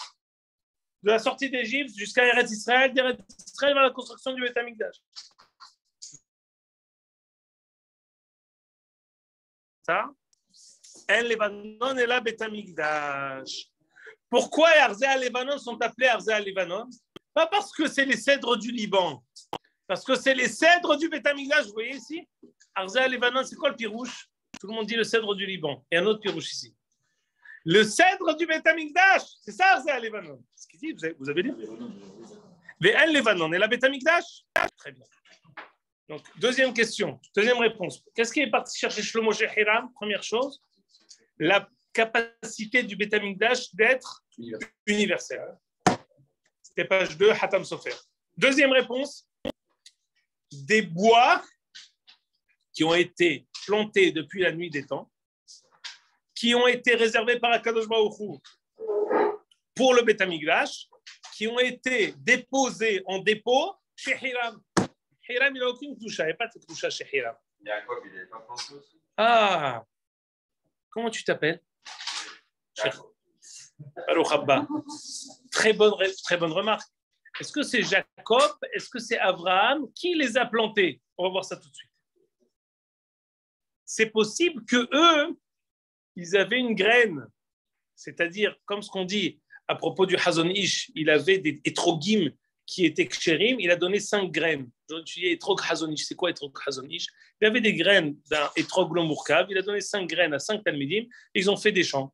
de la sortie d'Égypte jusqu'à Eretz Israël, d'Eretz Israël vers la construction du Beth Amikdash. Ça, En Levanon et la Beth Amikdash. Pourquoi Arzea Levanon sont appelés Arzea Levanon? Pas parce que c'est les cèdres du Liban, parce que c'est les cèdres du Beth Amikdash. Vous voyez ici, Arzea Levanon, c'est quoi le pirouche? Tout le monde dit le cèdre du Liban. Et un autre pirouche ici. Le cèdre du Beth Amikdash, c'est ça Arzea Levanon. Ce qu'il dit, vous avez dit? En Levanon et la Beth Amikdash. Très bien. Donc, deuxième question, deuxième réponse. Qu'est-ce qui est parti chercher Shlomo chez Hiram? Première chose, la capacité du Beth Amikdash d'être universelle. C'était page 2, Hatam Sofer. Deuxième réponse, des bois qui ont été plantés depuis la nuit des temps, qui ont été réservés par Akadosh Baruch Hu pour le Beth Amikdash, qui ont été déposés en dépôt chez Hiram. Hiram, il n'a aucune touche, il n'y a pas de touche chez Hiram. Jacob, il n'est pas planté aussi. Ah, comment tu t'appelles? Baruch Abba. Très bonne remarque. Est-ce que c'est Jacob? Est-ce que c'est Abraham? Qui les a plantés? On va voir ça tout de suite. C'est possible que eux, ils avaient une graine, c'est-à-dire, comme ce qu'on dit à propos du Hazon Ish, il avait des étrogim qui étaient kshérim, il a donné 5 graines. Je dis étrog Hazon Ish, c'est quoi étrog Hazon Ish? Il avait des graines d'un étrog Lomurkav, il a donné 5 graines à 5 talmidim, et ils ont fait des champs.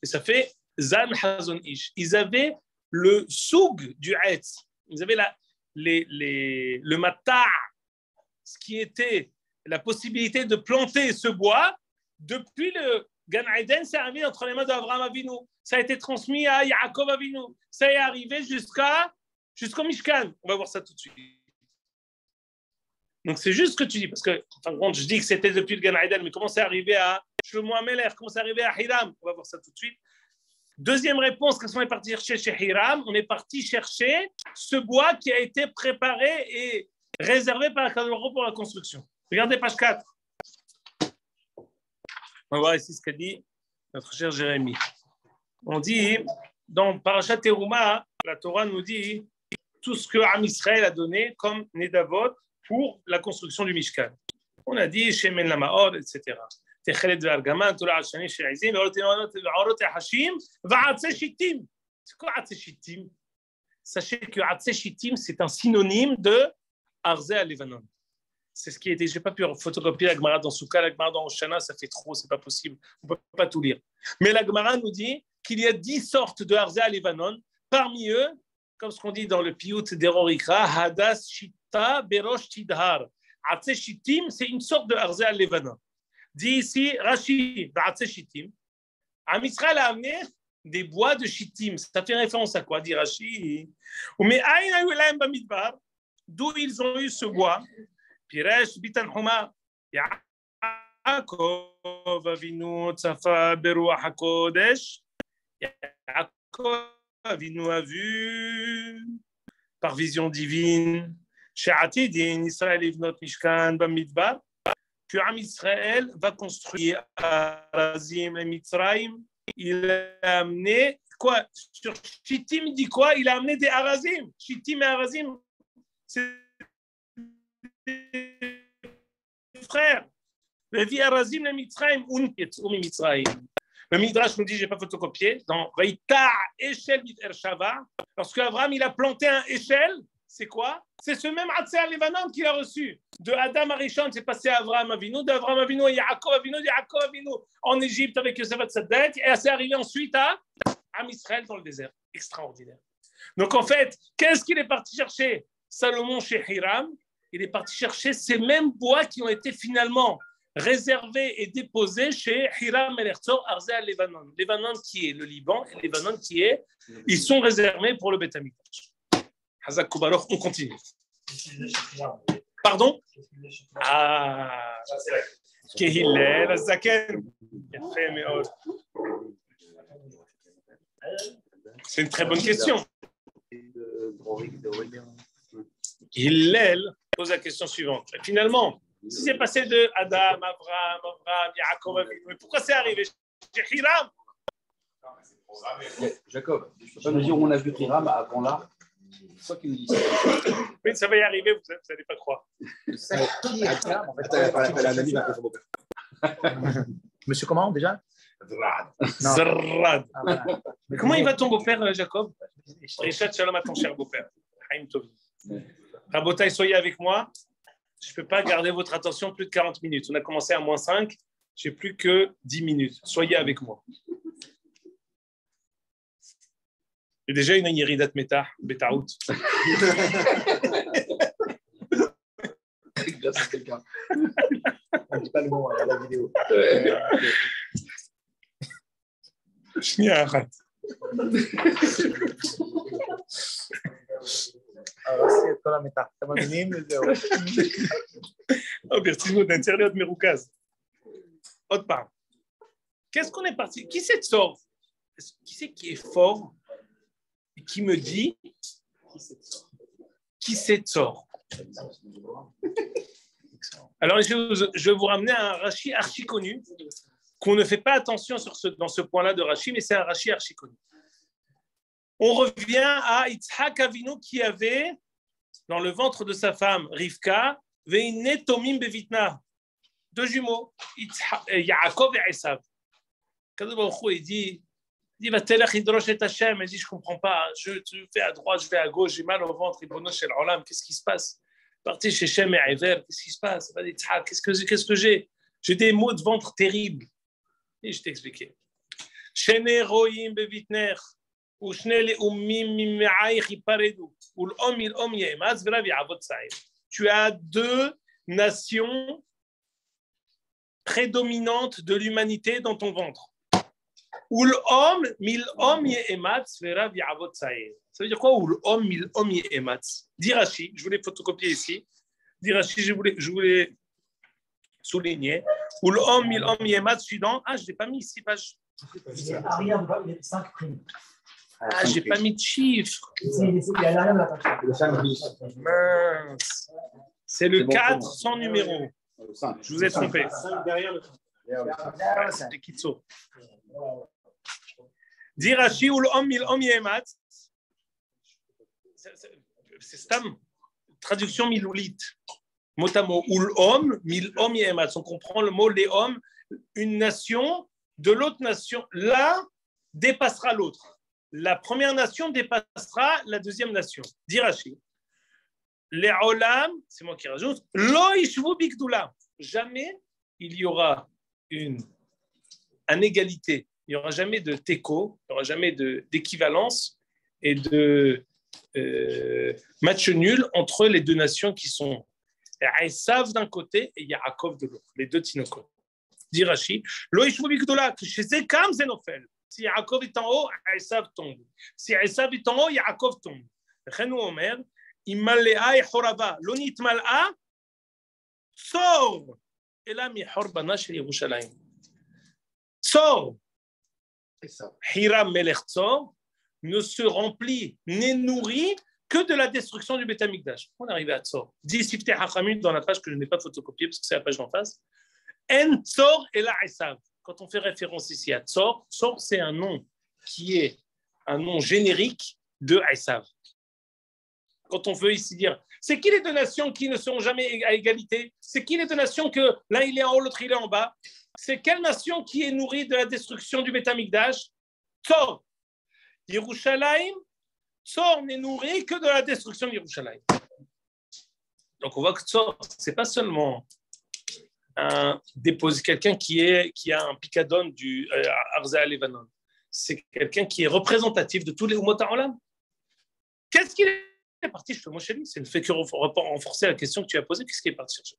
Et ça fait Zan Hazon Ish. Ils avaient le soug du Etz. Ils avaient le matar, ce qui était la possibilité de planter ce bois. Depuis le Gan Eden, c'est arrivé entre les mains d'Avraham Avinu. Ça a été transmis à Yaakov Avinu. Ça est arrivé jusqu'au Mishkan. On va voir ça tout de suite. Donc c'est juste ce que tu dis, parce que enfin, je dis que c'était depuis le Gan Eden, mais comment c'est arrivé à Shlomo HaMelech, comment c'est arrivé à Hiram? On va voir ça tout de suite. Deuxième réponse, quand on est parti chercher chez Hiram, on est parti chercher ce bois qui a été préparé et réservé par Akadosh Baruch Hu pour la construction. Regardez page 4. On va voir ici ce qu'a dit notre cher Jérémie. On dit, dans Parashat Teruma, la Torah nous dit tout ce que Am Israël a donné comme Nedavot pour la construction du Mishkan. On a dit Shemen Lamaor, etc. Techelet ve'argaman, Torah al-shani she'izim, ve'orot hashim, va'atzeh shittim. C'est quoi atzeh shittim? Sachez que atzeh shittim, c'est un synonyme de Arzeh al-Levanon. C'est ce qui a été. Je n'ai pas pu photocopier la Gemara dans Souka, la Gemara dans Oshana, ça fait trop, c'est pas possible. On ne peut pas tout lire. Mais la Gemara nous dit qu'il y a 10 sortes de Arzeh al-Levanon. Parmi eux, comme ce qu'on dit dans le Piyut d'Erorikra, Hadas Shita Berosh Tidhar. Atzeh Shittim, c'est une sorte de Arzeh al-Levanon. Dit ici, Rashi, Atzeh Shittim. Am Israël a amené des bois de Shittim. Ça fait référence à quoi, dit Rashi? D'où ils ont eu ce bois? Piresh Bitanhuma. Yaakov Avinu Tsafa Beruach HaKodesh. Yaakov Avinu a vu par vision divine chez Atidin, Israël Ivnot Mishkan Bamidbar, que Am Israël va construire à Razim et Mitzrayim. Il a amené quoi? Sur Shittim, il dit quoi? Il a amené des Arazim. Shittim et Arazim, c'est des frères. Levi Arazim et Mitzrayim, Unket, Mitzrayim. Le Midrash nous dit, je n'ai pas photocopié, dans Vaïta Eshel Bit Ershava, lorsque Abraham il a planté un Eshel, c'est quoi? C'est ce même Atzeh al-Levanon qu'il a reçu. De Adam Arishon, c'est passé à Abraham Avinu, d'Abraham Avinu à Yaakov Avinu, de Yaakov Avinu en Égypte avec Yosef Tzadek, et c'est arrivé ensuite à Am Israël dans le désert. Extraordinaire. Donc en fait, qu'est-ce qu'il est parti chercher? Salomon chez Hiram, il est parti chercher ces mêmes bois qui ont été finalement réservés et déposés chez Hiram et Herzog, Arzeh al-Levanon. Levanon qui est le Liban et Levanon qui est, ils sont réservés pour le Beth Amikdash. Hazak Kubaroch, on continue. Pardon? Ah, Kehillel, Zaken. C'est une très bonne question. Hillel pose la question suivante. Finalement, si c'est passé de Adam, Abraham, Yaakov, mais pourquoi c'est arrivé chez Hiram? Jacob, je peux pas me dire où on a vu Hiram avant là. C'est toi qui nous dis ça. Oui, ça va y arriver, vous n'allez pas croire. Qui est Hiram en fait? Elle a un ami avec son beau-père. Monsieur comment déjà? Zrad. Ah, voilà. Mais comment il va ton beau-père, Jacob? Richard Shalom à ton cher beau-père. Haïm Tovi. Rabotaï, soyez avec moi. Je ne peux pas garder votre attention plus de 40 minutes. On a commencé à -5. Je n'ai plus que 10 minutes. Soyez avec moi. J'ai déjà une iridat meta, beta-out. Grâce à quelqu'un. On ne dit pas le mot à la vidéo. שנייה אחת. הרסתי את כל המתח. אתם מבינים? וזהו. ברצינות, אני צריך להיות מרוכז. עוד פעם. Qu'est-ce qu'on est parti? Qui c'est fort? Qui c'est qui est fort et qui me dit qui c'est fort? Alors, je vais vous ramener à un Rashi archi connu, qu'on ne fait pas attention dans ce point-là de Rashi, mais c'est un Rashi archi connu. On revient à Yitzhak Avinu qui avait, dans le ventre de sa femme, Rivka, Veine Tomim Bevitna, 2 jumeaux, Yaakov et Esav. Kadosh Baruch Hu, il dit, Va-t-elle Hidrosh et Hashem? Il dit, je ne comprends pas, je vais à droite, je vais à gauche, j'ai mal au ventre, Ribono Shel Olam, qu'est-ce qui se passe? Parti chez Shem et Ever, qu'est-ce qui se passe? Qu'est-ce que j'ai? J'ai des maux de ventre terribles. Et je t'ai expliqué. שני רועים בביטנך, ושני לאומים ממעייך ייפרדו, ולאום ילאום יאמץ ורב יעבוד צעיר. Tu as deux nations prédominantes de l'humanité dans ton ventre. Ul'om mil'om ye'ematz verav ya'avot tza'ir. Ça veut dire quoi Ul'om mil'om ye'ematz? Dit Rashi, je voulais photocopier ici. Dit Rashi, je voulais souligner. Ul'om mil'om ye'ematz suivant. Ah, je l'ai pas mis ici, page. Ariam, il y a 5 primes. Ah, j'ai pas mis de chiffres. Il y a l'Ariam, la Mince. C'est le 4 sans numéro. Je vous ai trompé. C'est Kitso. Dit Rashi ou l'homme mil'om ye'ematz. C'est Stam. Traduction miloulite. Mot à mot. Ou l'homme mil'om ye'ematz. On comprend le mot les hommes. Une nation de l'autre nation. L'un dépassera l'autre. La première nation dépassera la deuxième nation. Dit Rashi. Les olam, c'est moi qui rajoute. Lo yishvu bigdoula. Jamais il y aura une égalité. Il n'y aura jamais de teco, il n'y aura jamais d'équivalence et de match nul entre les deux nations qui sont Esav d'un côté et Yaakov de l'autre, les deux Tinokot. Dit Rashi, Lo yishvu bigdoula, chez Zekam Zenofel. Si Yaakov est en haut, Esav tombe. Si Esav est en haut, Yaakov tombe. Chenou Omer, Imalea et Horava, Lonit Mal'a, sort. Et là, mi Horbana chez Yerushalayim. Sort. Hiram Melech Tzor ne se remplit, n'est nourri que de la destruction du Beth Amikdash. On est arrivé à Tzor. Dit Sifteh Hachamim dans la page que je n'ai pas photocopiée parce que c'est la page d'en face. En Tzor et la Esav. Quand on fait référence ici à Tzor, Tzor c'est un nom qui est un nom générique de Esav. Quand on veut ici dire, c'est qui les deux nations qui ne seront jamais à égalité? C'est qui les deux nations que l'un il est en haut, l'autre il est en bas? C'est quelle nation qui est nourrie de la destruction du Beth Amikdash? Tzor. Yerushalayim, Tzor n'est nourri que de la destruction de Yerushalayim. Donc on voit que Tzor, c'est pas seulement quelqu'un qui a un picadon du Arza Levanon. C'est quelqu'un qui est représentatif de tous les Umot HaOlam. Qu'est-ce qu'il est parti chez Moshe? C'est le fait que renforcer la question que tu as posée. Qu'est-ce qui est parti chercher?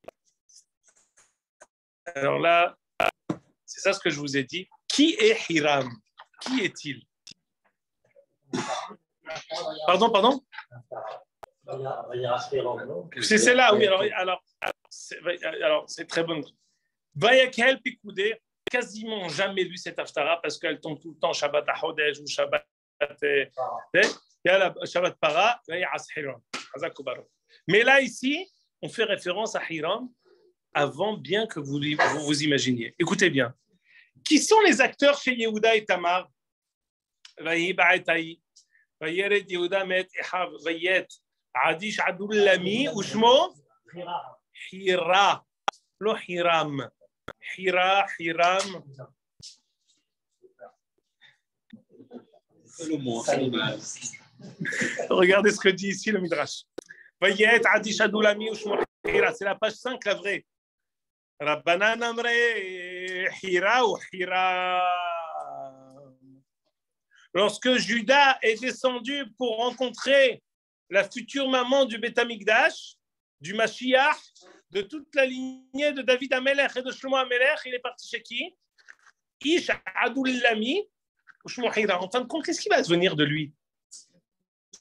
Alors là, c'est ça ce que je vous ai dit. Qui est Hiram? Qui est-il? Pardon? C'est celle-là, oui. Alors c'est très bon. Vayakhel Pikoudé, quasiment jamais lu cette Haftara parce qu'elle tombe tout le temps Shabbat HaChodesh ou Shabbat Para, mais là ici, on fait référence à Hiram avant bien que vous vous imaginiez. Écoutez bien. Qui sont les acteurs chez Yehuda et Tamar? Vayered Yehuda met Echav Vayet Adish Adullami Ushmo Hira. Lo Hiram. Hiram. Regardez ce que dit ici le Midrash. Vayet Adish Adullami Ushmo Hira. C'est la page 5, la vraie. Rabbanan Amre Hira ou Hira. Lorsque Judas est descendu pour rencontrer la future maman du Beth Amikdash, du Mashiach, de toute la lignée de David Amelech et de Shlomo Amelech, il est parti chez qui? Ish Adullami ou Shmo Hira. En fin de compte, qu'est-ce qui va devenir de lui?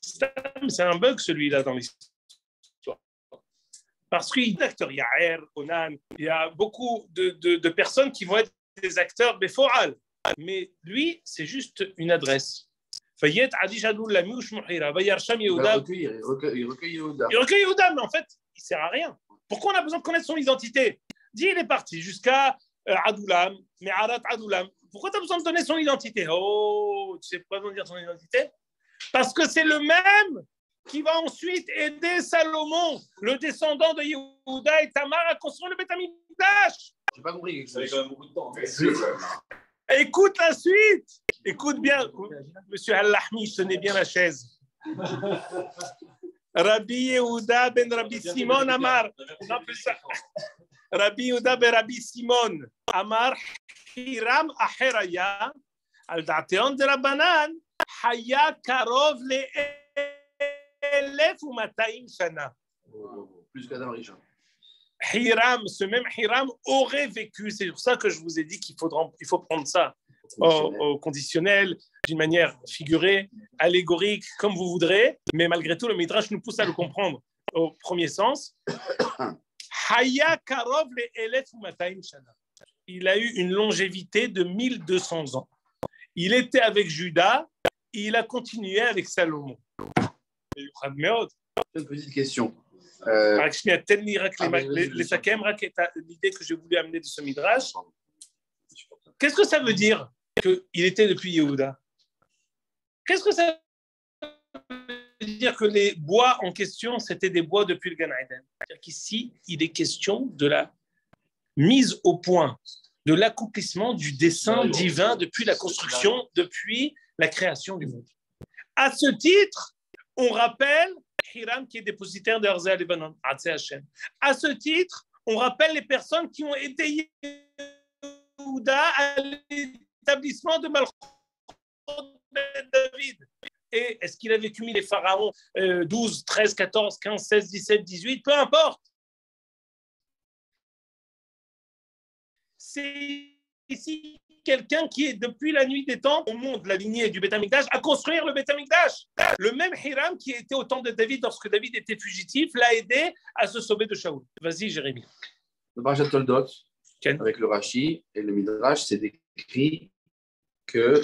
C'est un bug celui-là dans l'histoire. Parce qu'il y a des acteurs, il y a Er, Onan, il y a beaucoup de personnes qui vont être des acteurs Beforal. Mais lui, c'est juste une adresse. Il recueille Yehuda, mais en fait, il ne sert à rien. Pourquoi on a besoin de connaître son identité? Dis, il est parti jusqu'à Adoulam, Me'arat Adoulam. Pourquoi tu as besoin de donner son identité? Oh, tu sais pourquoi on dire son identité? Parce que c'est le même qui va ensuite aider Salomon, le descendant de Yehuda et Tamar, à construire le Beth Amikdash. J'ai pas compris, ça avait quand même beaucoup de temps. Écoute la suite. Écoute bien. Monsieur Al-Lahmi, tenez bien la chaise. Rabbi Yehuda ben Rabbi Simon Amar. Non, plus ça. Rabbi Yehuda ben Rabbi Simon Amar. Hiram Aheraya. Al da'ateon de Rabbanan, haya karov ל-1,200 shana. Plus qu'Adam Rishon. Hiram, ce même Hiram aurait vécu. C'est pour ça que je vous ai dit qu'il faut prendre ça au conditionnel, d'une manière figurée, allégorique, comme vous voudrez. Mais malgré tout, le Midrash nous pousse à le comprendre au premier sens. Haya karov le-1,200 shana. Il a eu une longévité de 1200 ans. Il était avec Judas, et il a continué avec Salomon. Une petite question. L'idée que j'ai voulu amener de ce midrash, qu'est-ce que ça veut dire qu'il était depuis Yehuda? Qu'est-ce que ça veut dire que les bois en question, c'était des bois depuis le Gan Eden? C'est-à-dire qu'ici, il est question de la mise au point, de l'accomplissement du dessein divin depuis la construction, depuis la création du monde. À ce titre, on rappelle Hiram qui est dépositaire de Arzé Lebanon, Atzé Hashem. À ce titre, on rappelle les personnes qui ont aidé Yehuda à l'établissement de Malchut David. Et est-ce qu'il a vécu les pharaons 12, 13, 14, 15, 16, 17, 18, peu importe. C'est ici quelqu'un qui est depuis la nuit des temps au monde de la lignée du Beth Amikdash à construire le Beth Amikdash. Le même Hiram qui était au temps de David lorsque David était fugitif l'a aidé à se sauver de Shaoul. Vas-y, Jérémie. Le Parashat Toldot, Ken. avec le Rashi et le Midrash, c'est décrit que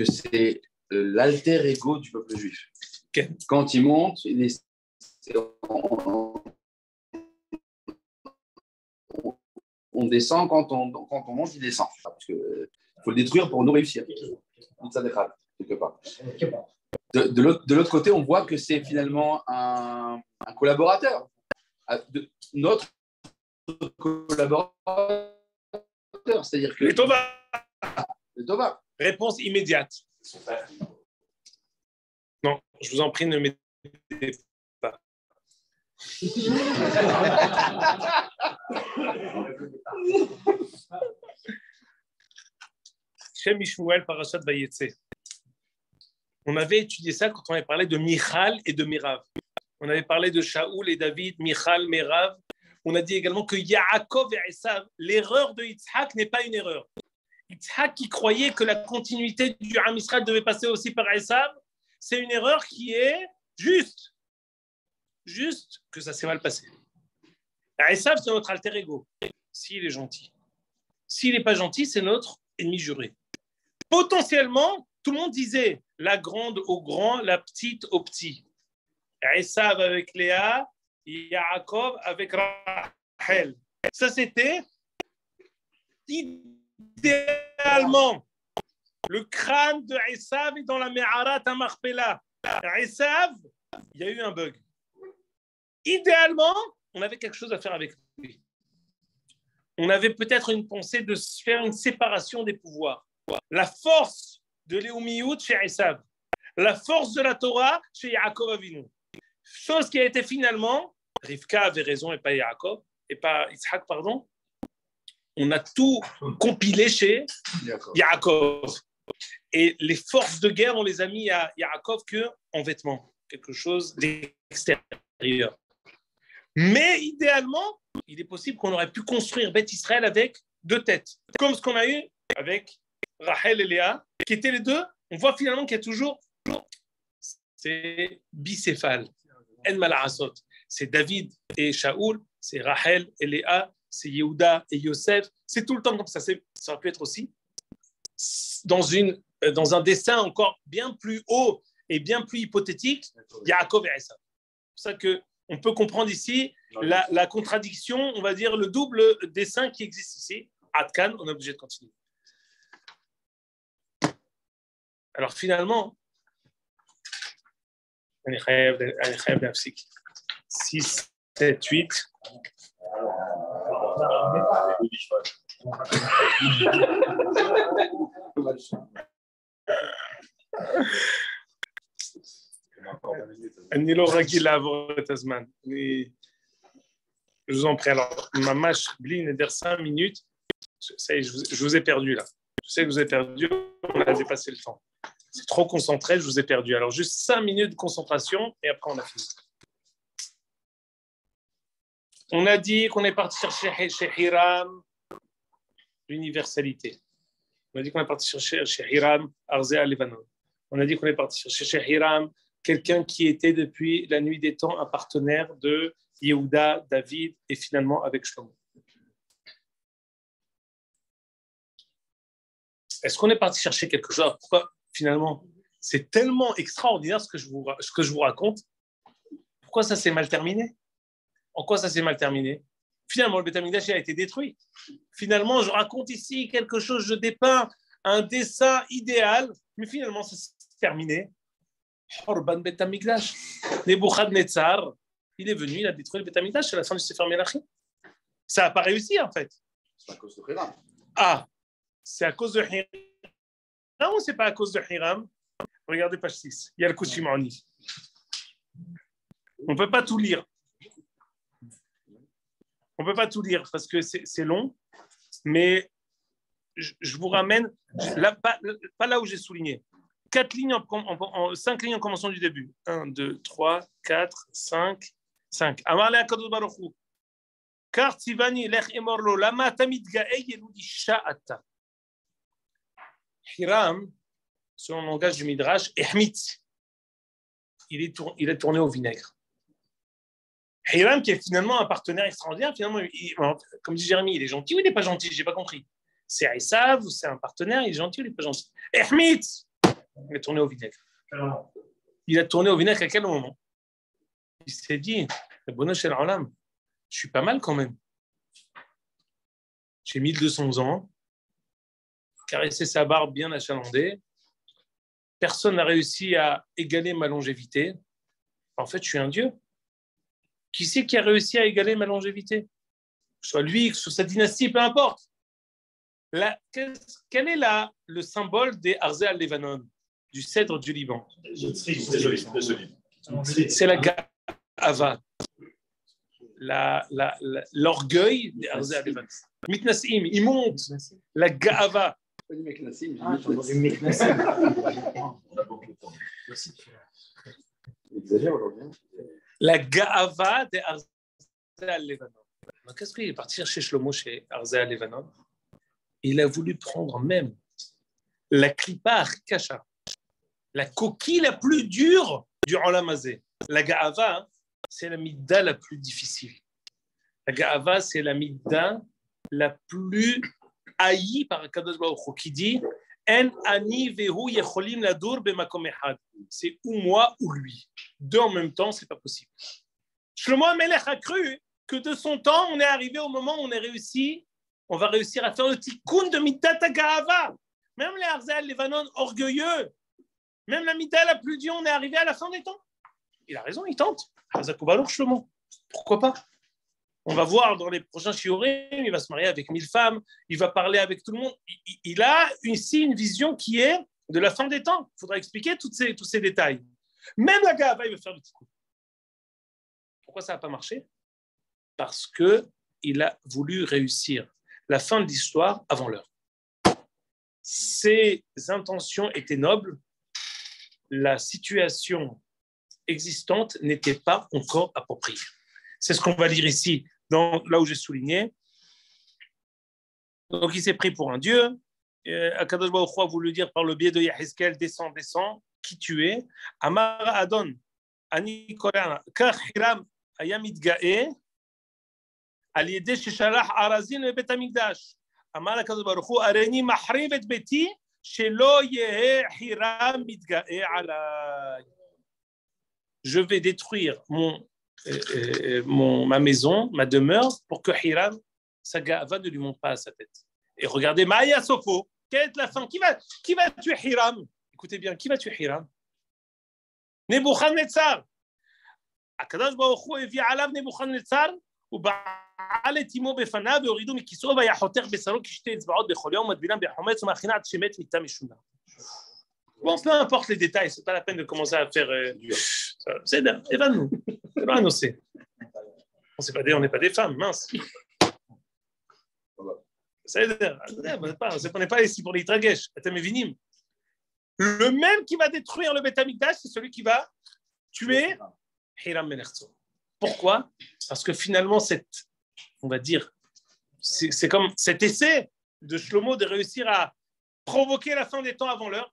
c'est l'alter ego du peuple juif. Ken. Quand il monte, on descend, quand on monte, il descend. Parce qu'il faut le détruire pour nous réussir. Quelque part. De l'autre côté, on voit que c'est finalement un collaborateur. Notre collaborateur. C'est-à-dire que... Le Tova. Le Tova. Réponse immédiate. Non, je vous en prie, ne mettez pas. Shem Ishmuel, Parashat Vayetze. On avait étudié ça quand on avait parlé de Michal et de Merav. On avait parlé de Shaoul et David, Michal, Merav. On a dit également que Yaakov et Esav, l'erreur de Yitzhak n'est pas une erreur. Yitzhak qui croyait que la continuité du Am Israël devait passer aussi par Esav, c'est une erreur qui est juste. Juste que ça s'est mal passé. Esav, c'est notre alter ego, s'il est gentil. S'il n'est pas gentil, c'est notre ennemi juré. Potentiellement, tout le monde disait la grande au grand, la petite au petit. Esav avec Léa, Yaakov avec Rachel. Ça, c'était idéalement le crâne de Esav est dans la Me'arat HaMachpelah. Esav, il y a eu un bug. Idéalement, on avait quelque chose à faire avec lui. On avait peut-être une pensée de faire une séparation des pouvoirs. La force de Léoumiout chez Esav, la force de la Torah chez Yaakov Avinu. Chose qui a été finalement, Rivka avait raison et pas Yaakov, et pas Yitzhak, pardon. On a tout compilé chez Yaakov. Et les forces de guerre, on les a mis à Yaakov qu'en vêtements, quelque chose d'extérieur. Mais idéalement, il est possible qu'on aurait pu construire Beth Israël avec deux têtes, comme ce qu'on a eu avec Rachel et Léa, qui étaient les deux. On voit finalement qu'il y a toujours, c'est bicéphale, En Mala'asot. C'est David et Shaoul, c'est Rachel et Léa, c'est Yehuda et Yosef. C'est tout le temps comme ça. Ça aurait pu être aussi dans un dessin encore bien plus haut et bien plus hypothétique, Yaakov et Esav. C'est pour ça qu'on peut comprendre ici la contradiction, on va dire le double dessin qui existe ici. Adkan, on est obligé de continuer. Alors finalement, 6, 7, 8. אני לא רגיל לעבור את הזמן. Je vous en prie. Alors, ma mâche bli neder 5 minutes. Ça y est, je vous ai perdu là. Je sais que vous avez perdu, on a dépassé le temps. C'est trop concentré, je vous ai perdu. Alors, juste 5 minutes de concentration et après, on a fini. On a dit qu'on est parti chercher chez Hiram l'universalité. On a dit qu'on est parti chercher chez Hiram Arzea Levanon. On a dit qu'on est parti chercher chez Hiram quelqu'un qui était depuis la nuit des temps un partenaire de Yehuda, David et finalement avec Shlomo. Est-ce qu'on est parti chercher quelque chose? Pourquoi finalement c'est tellement extraordinaire ce que je vous raconte? Pourquoi ça s'est mal terminé? En quoi ça s'est mal terminé? Finalement, le Beth Amikdash a été détruit. Finalement, je raconte ici quelque chose, je dépeins un dessin idéal, mais finalement, ça s'est terminé. Horban Beth Amikdash. Nebuchadnezzar, il est venu, il a détruit le Beth Amikdash à la fin du Sefer Melachim. Ça n'a pas réussi, en fait. C'est à cause de Hiram. Ah, c'est à cause de Hiram. Non, c'est pas à cause de Hiram. Regardez page 6. Il y a le Kushimani. On ne peut pas tout lire. On ne peut pas tout lire parce que c'est long, mais je vous ramène, là, pas là où j'ai souligné. 5 lignes en commençant du début. 1, 2, 3, 4, 5, 5. Amarle Akadosh Baruch Hu. Car tivani lech emorlo lama tamid gae yeludi sha'ata. Hiram, selon le langage du Midrash, ehmit. Il est tourné au vinaigre. Hiram, qui est finalement un partenaire extraordinaire, finalement, comme dit Jérémie, il est gentil ou il n'est pas gentil? Je n'ai pas compris. C'est Esav ou c'est un partenaire, il est gentil ou il n'est pas gentil? Ehmit, il est tourné au vinaigre. Il a tourné au vinaigre à quel moment? Il s'est dit, je suis pas mal quand même. J'ai 1200 ans, caressé sa barbe bien achalandée. Personne n'a réussi à égaler ma longévité. En fait, je suis un dieu. Qui c'est qui a réussi à égaler ma longévité? Que ce soit lui, que ce soit sa dynastie, peu importe. Quel est le symbole des Arzea Levanon, du cèdre du Liban? C'est la Ga'ava, l'orgueil des Arzea Levanon. Mitnasim, il monte, la Ga'ava. La Ga'ava des Arzea Levanon. Qu'est-ce qu'il est parti chercher Shlomo chez Arzea Levanon? Il a voulu prendre même la Klippa Kasha, la coquille la plus dure du Olam Hazé. La Ga'ava, c'est la midda la plus difficile. La Ga'ava, c'est la midda la plus haïe par Kadosh Baruch Hu, qui dit En ani vehu yecholim ladur bemakom echad. C'est ou moi ou lui. Deux en même temps, c'est pas possible. Shlomo HaMelech a cru que de son temps, on est arrivé au moment où on va réussir à faire le tikkun de Midat HaGa'ava. Même les Arzea Levanon orgueilleux, même la Midah la plus dure, on est arrivé à la fin des temps. Il a raison, il tente. Hazakubalour Shlomo. Pourquoi pas? On va voir dans les prochains shiurim, il va se marier avec 1000 femmes, il va parler avec tout le monde. Il a ici une vision qui est de la fin des temps. Il faudra expliquer tous ces détails. Même la Ga'ava, il veut faire le tikkun. Pourquoi ça n'a pas marché? Parce qu'il a voulu réussir la fin de l'histoire avant l'heure. Ses intentions étaient nobles, la situation existante n'était pas encore appropriée. C'est ce qu'on va lire ici, là où j'ai souligné. Donc il s'est pris pour un dieu. Akadosh Baruch Hu a voulu dire par le biais de Yehezkel, descends, qui tu es. Amar Adon, Ani Koran, Kach Hiram Ayamid Gae, על ידי ששלח ארזים לבית המקדש. אמר הקדוש ברוך הוא, הריני מחריב את ביתי, שלא יהא חירם מתגאה עליי. Je vais détruire ma maison, ma demeure, pour que Hiram, sa ga'ava ne lui monte pas à sa tête. Et regardez, Maya Sofo, quelle est la fin? Qui va tuer Hiram? Écoutez bien, qui va tuer Hiram? Nebuchadnezzar. הקדוש ברוך הוא הביא עליו נבוכדנצר, ובעל את אמו בפניו והורידו מכיסאו והיה חותך בשרו כשתי אצבעות בכל יום ומטבילם בחומץ ומכינה עד שמת מיתה משונה. Bon, peu importe les détails, c'est pas la peine de commencer à faire. C'est évanouis. C'est pas annoncé. On n'est pas des femmes, mince. On n'est pas ici pour les tragesh. Le même qui va détruire le Beth Amikdash, c'est celui qui va tuer Hiram ben Herzog. Pourquoi? Parce que finalement, on va dire, c'est comme cet essai de Shlomo de réussir à provoquer la fin des temps avant l'heure.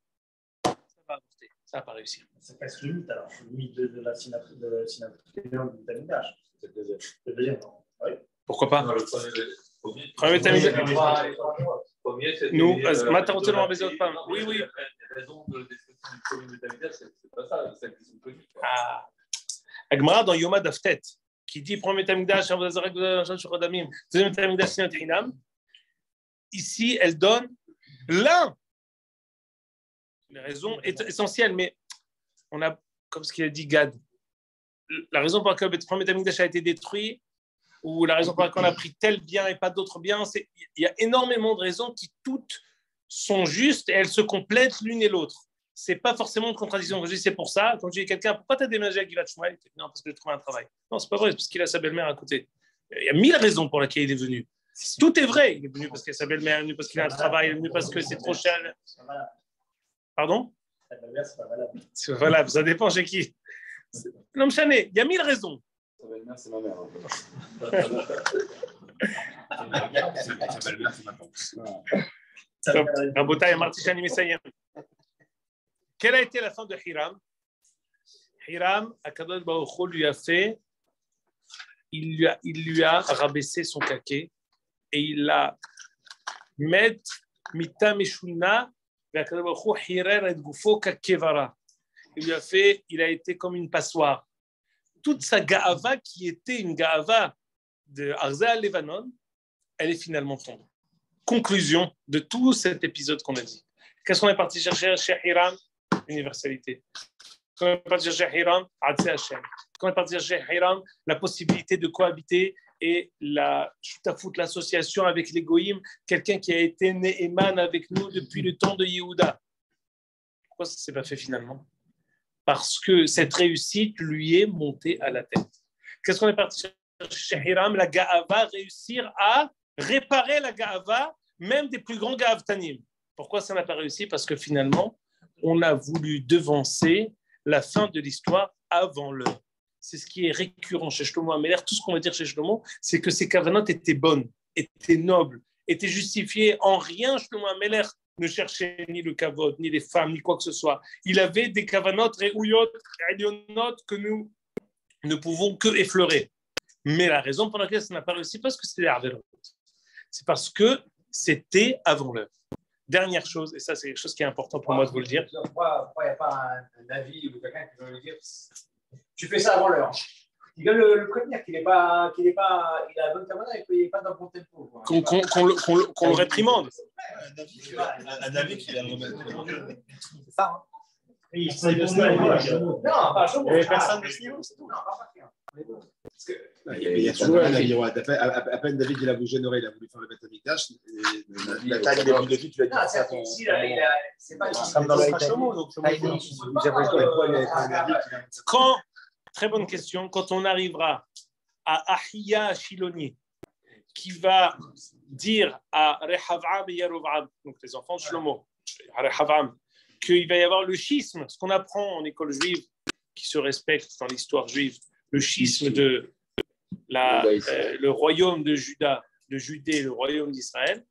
Ça va pas réussir. C'est presque le mythe alors, le mythe de la synapse du Beth Amikdash. C'est le deuxième. Oui. Pourquoi pas? Non, le premier Beth Amikdash. Nous, Matarotelo Bezot Pam. Oui. La raison de description du premier Beth Amikdash, c'est pas ça, c'est celle qui sont connues. Ah. Agmara dans Yoma Daftet, qui dit premier Beth Amikdash, deuxième Beth Amikdash, Sinat Hinam. Ici, elle donne l'un. Les raisons essentielles, mais on a, comme ce qu'il a dit Gad, la raison pour laquelle le premier Beth Amikdash a été détruit, ou la raison pour laquelle on a pris tel bien et pas d'autres biens, il y a énormément de raisons qui toutes sont justes et elles se complètent l'une et l'autre. C'est pas forcément une contradiction. Quand je dis c'est pour ça, quand je dis à quelqu'un, pourquoi tu as déménagé à Givat Shmuel? Non, parce que j'ai trouvé un travail. Non, c'est pas vrai, c'est parce qu'il a sa belle-mère à côté. Il y a 1000 raisons pour lesquelles il est venu. Tout est vrai. Il est venu parce qu'il a sa belle-mère, il est venu parce qu'il a un travail, il est venu parce que c'est trop cher. Pardon? La belle-mère, c'est pas valable. C'est pas valable, ça dépend chez qui. Non, Mchané, il y a 1000 raisons. Sa belle-mère, c'est ma mère. Sa belle-mère, c'est ma tante. Rabotai, Martichani Messayem. Quelle a été la fin de Hiram? Hiram, Akadosh Baruch Hu lui a fait, il lui a rabaissé son caquet et il l'a met mita meshuna ve'Akadosh Baruch Hu hirer et gufo kakevara. Il lui a fait, il a été comme une passoire. Toute sa gaava qui était une gaava de Arza Levanon, elle est finalement tombée. Conclusion de tout cet épisode qu'on a dit. Qu'est-ce qu'on est parti chercher chez Hiram? Universalité. Quand on est parti chercher Hiram, Adse Hashem. Quand on est parti chercher Hiram, la possibilité de cohabiter et la shutafut, l'association avec les goïms, quelqu'un qui a été Ne'eman avec nous depuis le temps de Yehuda. Pourquoi ça ne s'est pas fait finalement? Parce que cette réussite lui est montée à la tête. Qu'est-ce qu'on est parti chercher chez Hiram? La Ga'ava, réussir à réparer la Ga'ava, même des plus grands Ga'avtanim. Pourquoi ça n'a pas réussi? Parce que finalement, on a voulu devancer la fin de l'histoire avant l'heure. C'est ce qui est récurrent chez Shlomo Améler. Tout ce qu'on va dire chez Shlomo, c'est que ses kavanotes étaient bonnes, étaient nobles, étaient justifiées. En rien, Shlomo Améler ne cherchait ni le kavod, ni les femmes, ni quoi que ce soit. Il avait des kavanotes réouyot, réunionotes que nous ne pouvons que effleurer. Mais la raison pour laquelle ça n'a pas réussi, parce que c'était l'Arvelot. C'est parce que c'était avant l'heure. Dernière chose, et ça c'est quelque chose qui est important pour moi de vous le dire. Pourquoi il n'y a pas un avis ou quelqu'un qui veut me dire tu fais ça avant l'heure? Il veut le prévenir qu'il n'est pas, il a la bonne caméra et qu'il n'est pas dans le bon tempo. Qu'on le réprimande. Un avis qui vient de remettre. C'est ça. Hein. Il s'est de ça. Non, pas chaud. Il n'y avait personne de ce niveau, c'est tout. Non, pas partir. Il y a toujours un avis. À peine David il a bougé une oreille, il a voulu faire le Beth Amikdash. Il a dit de suite, tu l'as dit. C'est pas Comme dans le Très bonne question. Quand on arrivera à Ahiya Shiloni, qui va dire à Rehavam et Yerovam, donc les enfants de Shlomo, Rehavam, qu'il va y avoir le schisme, ce qu'on apprend en école juive, qui se respecte dans l'histoire juive, le schisme de le royaume de Juda, de Judée, le royaume d'Israël,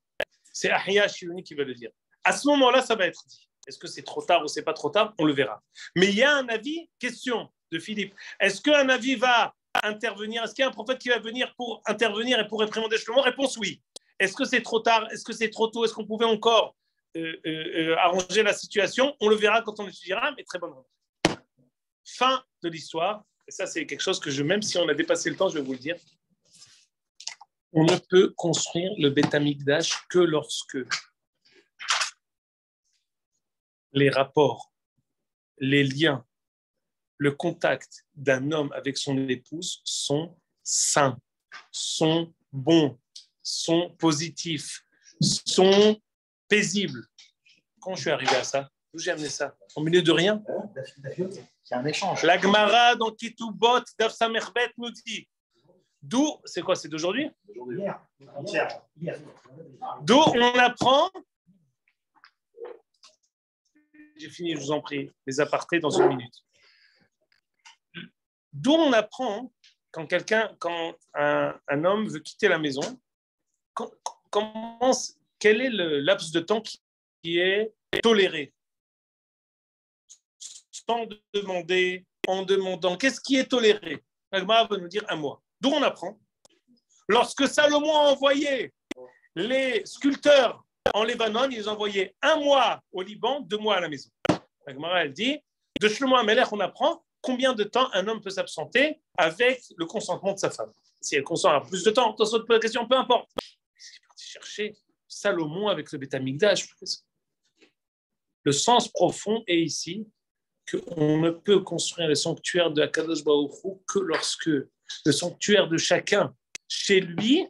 c'est Ahiya Shiloni qui va le dire. À ce moment-là, ça va être dit. Est-ce que c'est trop tard ou c'est pas trop tard? On le verra. Mais il y a un avis, question de Philippe. Est-ce qu'un avis va intervenir? Est-ce qu'il y a un prophète qui va venir pour intervenir et pour réprimander Shlomo? Réponse oui. Est-ce que c'est trop tard? Est-ce que c'est trop tôt? Est-ce qu'on pouvait encore arranger la situation? On le verra quand on étudiera, mais très bonne réponse. Fin de l'histoire. Et ça, c'est quelque chose que même si on a dépassé le temps, je vais vous le dire. On ne peut construire le Beth Amikdash que lorsque les rapports, les liens, le contact d'un homme avec son épouse sont sains, sont bons, sont positifs, sont paisibles. Quand je suis arrivé à ça, d'où j'ai amené ça? Au milieu de rien. C'est un échange. La Gemara dans Ketubot, Daf Samerbet nous dit D'où, c'est quoi, c'est d'aujourd'hui? Hier, entière. Hier. D'où on apprend, j'ai fini, je vous en prie, les apartés dans une minute. D'où on apprend quand un homme veut quitter la maison, quel est le laps de temps qui est toléré? Sans demander, en demandant, qu'est-ce qui est toléré? L'Agmara va nous dire un mois. D'où on apprend? Lorsque Salomon a envoyé les sculpteurs en Libanon, ils ont envoyé 1 mois au Liban, 2 mois à la maison. L'Agmara, elle dit, de Shlomo HaMelech, on apprend combien de temps un homme peut s'absenter avec le consentement de sa femme. Si elle consent à plus de temps, dans cette question, peu importe. Il est parti chercher Salomon avec le Beth Amikdash. Le sens profond est ici qu'on ne peut construire le sanctuaire de Akadosh Baruch Hu que lorsque le sanctuaire de chacun chez lui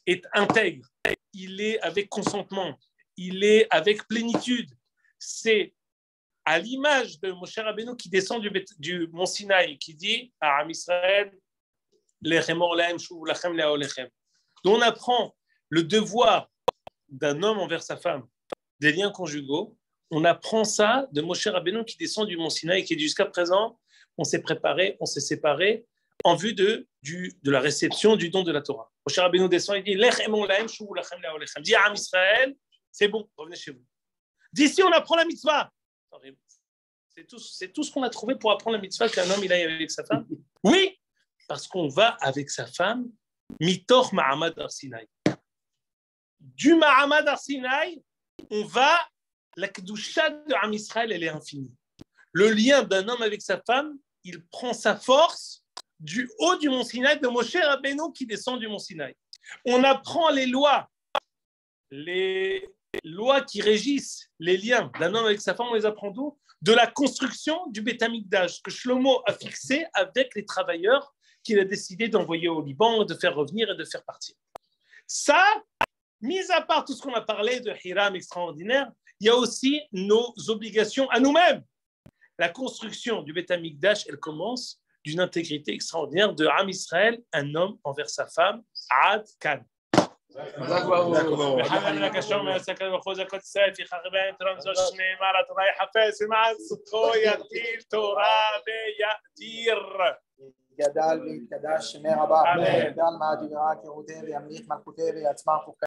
est intègre. Il est avec consentement, il est avec plénitude. C'est à l'image de Moshe Rabbeinu qui descend du mont Sinaï, qui dit à Am Israël, dont on apprend le devoir d'un homme envers sa femme, des liens conjugaux. On apprend ça de Moshe Rabbeinu qui descend du mont Sinaï, qui dit jusqu'à présent, on s'est préparé, on s'est séparé en vue de la réception du don de la Torah. Moshe Rabbeinu descend et dit dis à Am Israël, c'est bon, revenez chez vous. D'ici, on apprend la mitzvah. C'est tout ce qu'on a trouvé pour apprendre la mitzvah qu'un homme il aille avec sa femme. Oui, parce qu'on va avec sa femme mitor Mahamad Arsinaï. Du Mahamad Arsinaï, on va, la kedusha de Am Israël, elle est infinie. Le lien d'un homme avec sa femme, il prend sa force du haut du mont Sinaï, de Moshe Rabbeinu qui descend du mont Sinaï. On apprend les lois qui régissent les liens d'un homme avec sa femme, on les apprend d'où? De la construction du Beth Amikdash que Shlomo a fixé avec les travailleurs qu'il a décidé d'envoyer au Liban, de faire revenir et de faire partir. Ça, mis à part tout ce qu'on a parlé de Hiram extraordinaire, il y a aussi nos obligations à nous-mêmes. La construction du Beth Amikdash, elle commence d'une intégrité extraordinaire de Am Israël, un homme envers sa femme, Ad Kan. وحمل لك الشوم يسكن وخوزك السيف في خربين ترمزو شنيمارة رايح حفاس مع السطو يدير تراب يدير גדל והתקדש שמי רבה, גדל מהדברה כרותי וימליך מלכותי ויצמח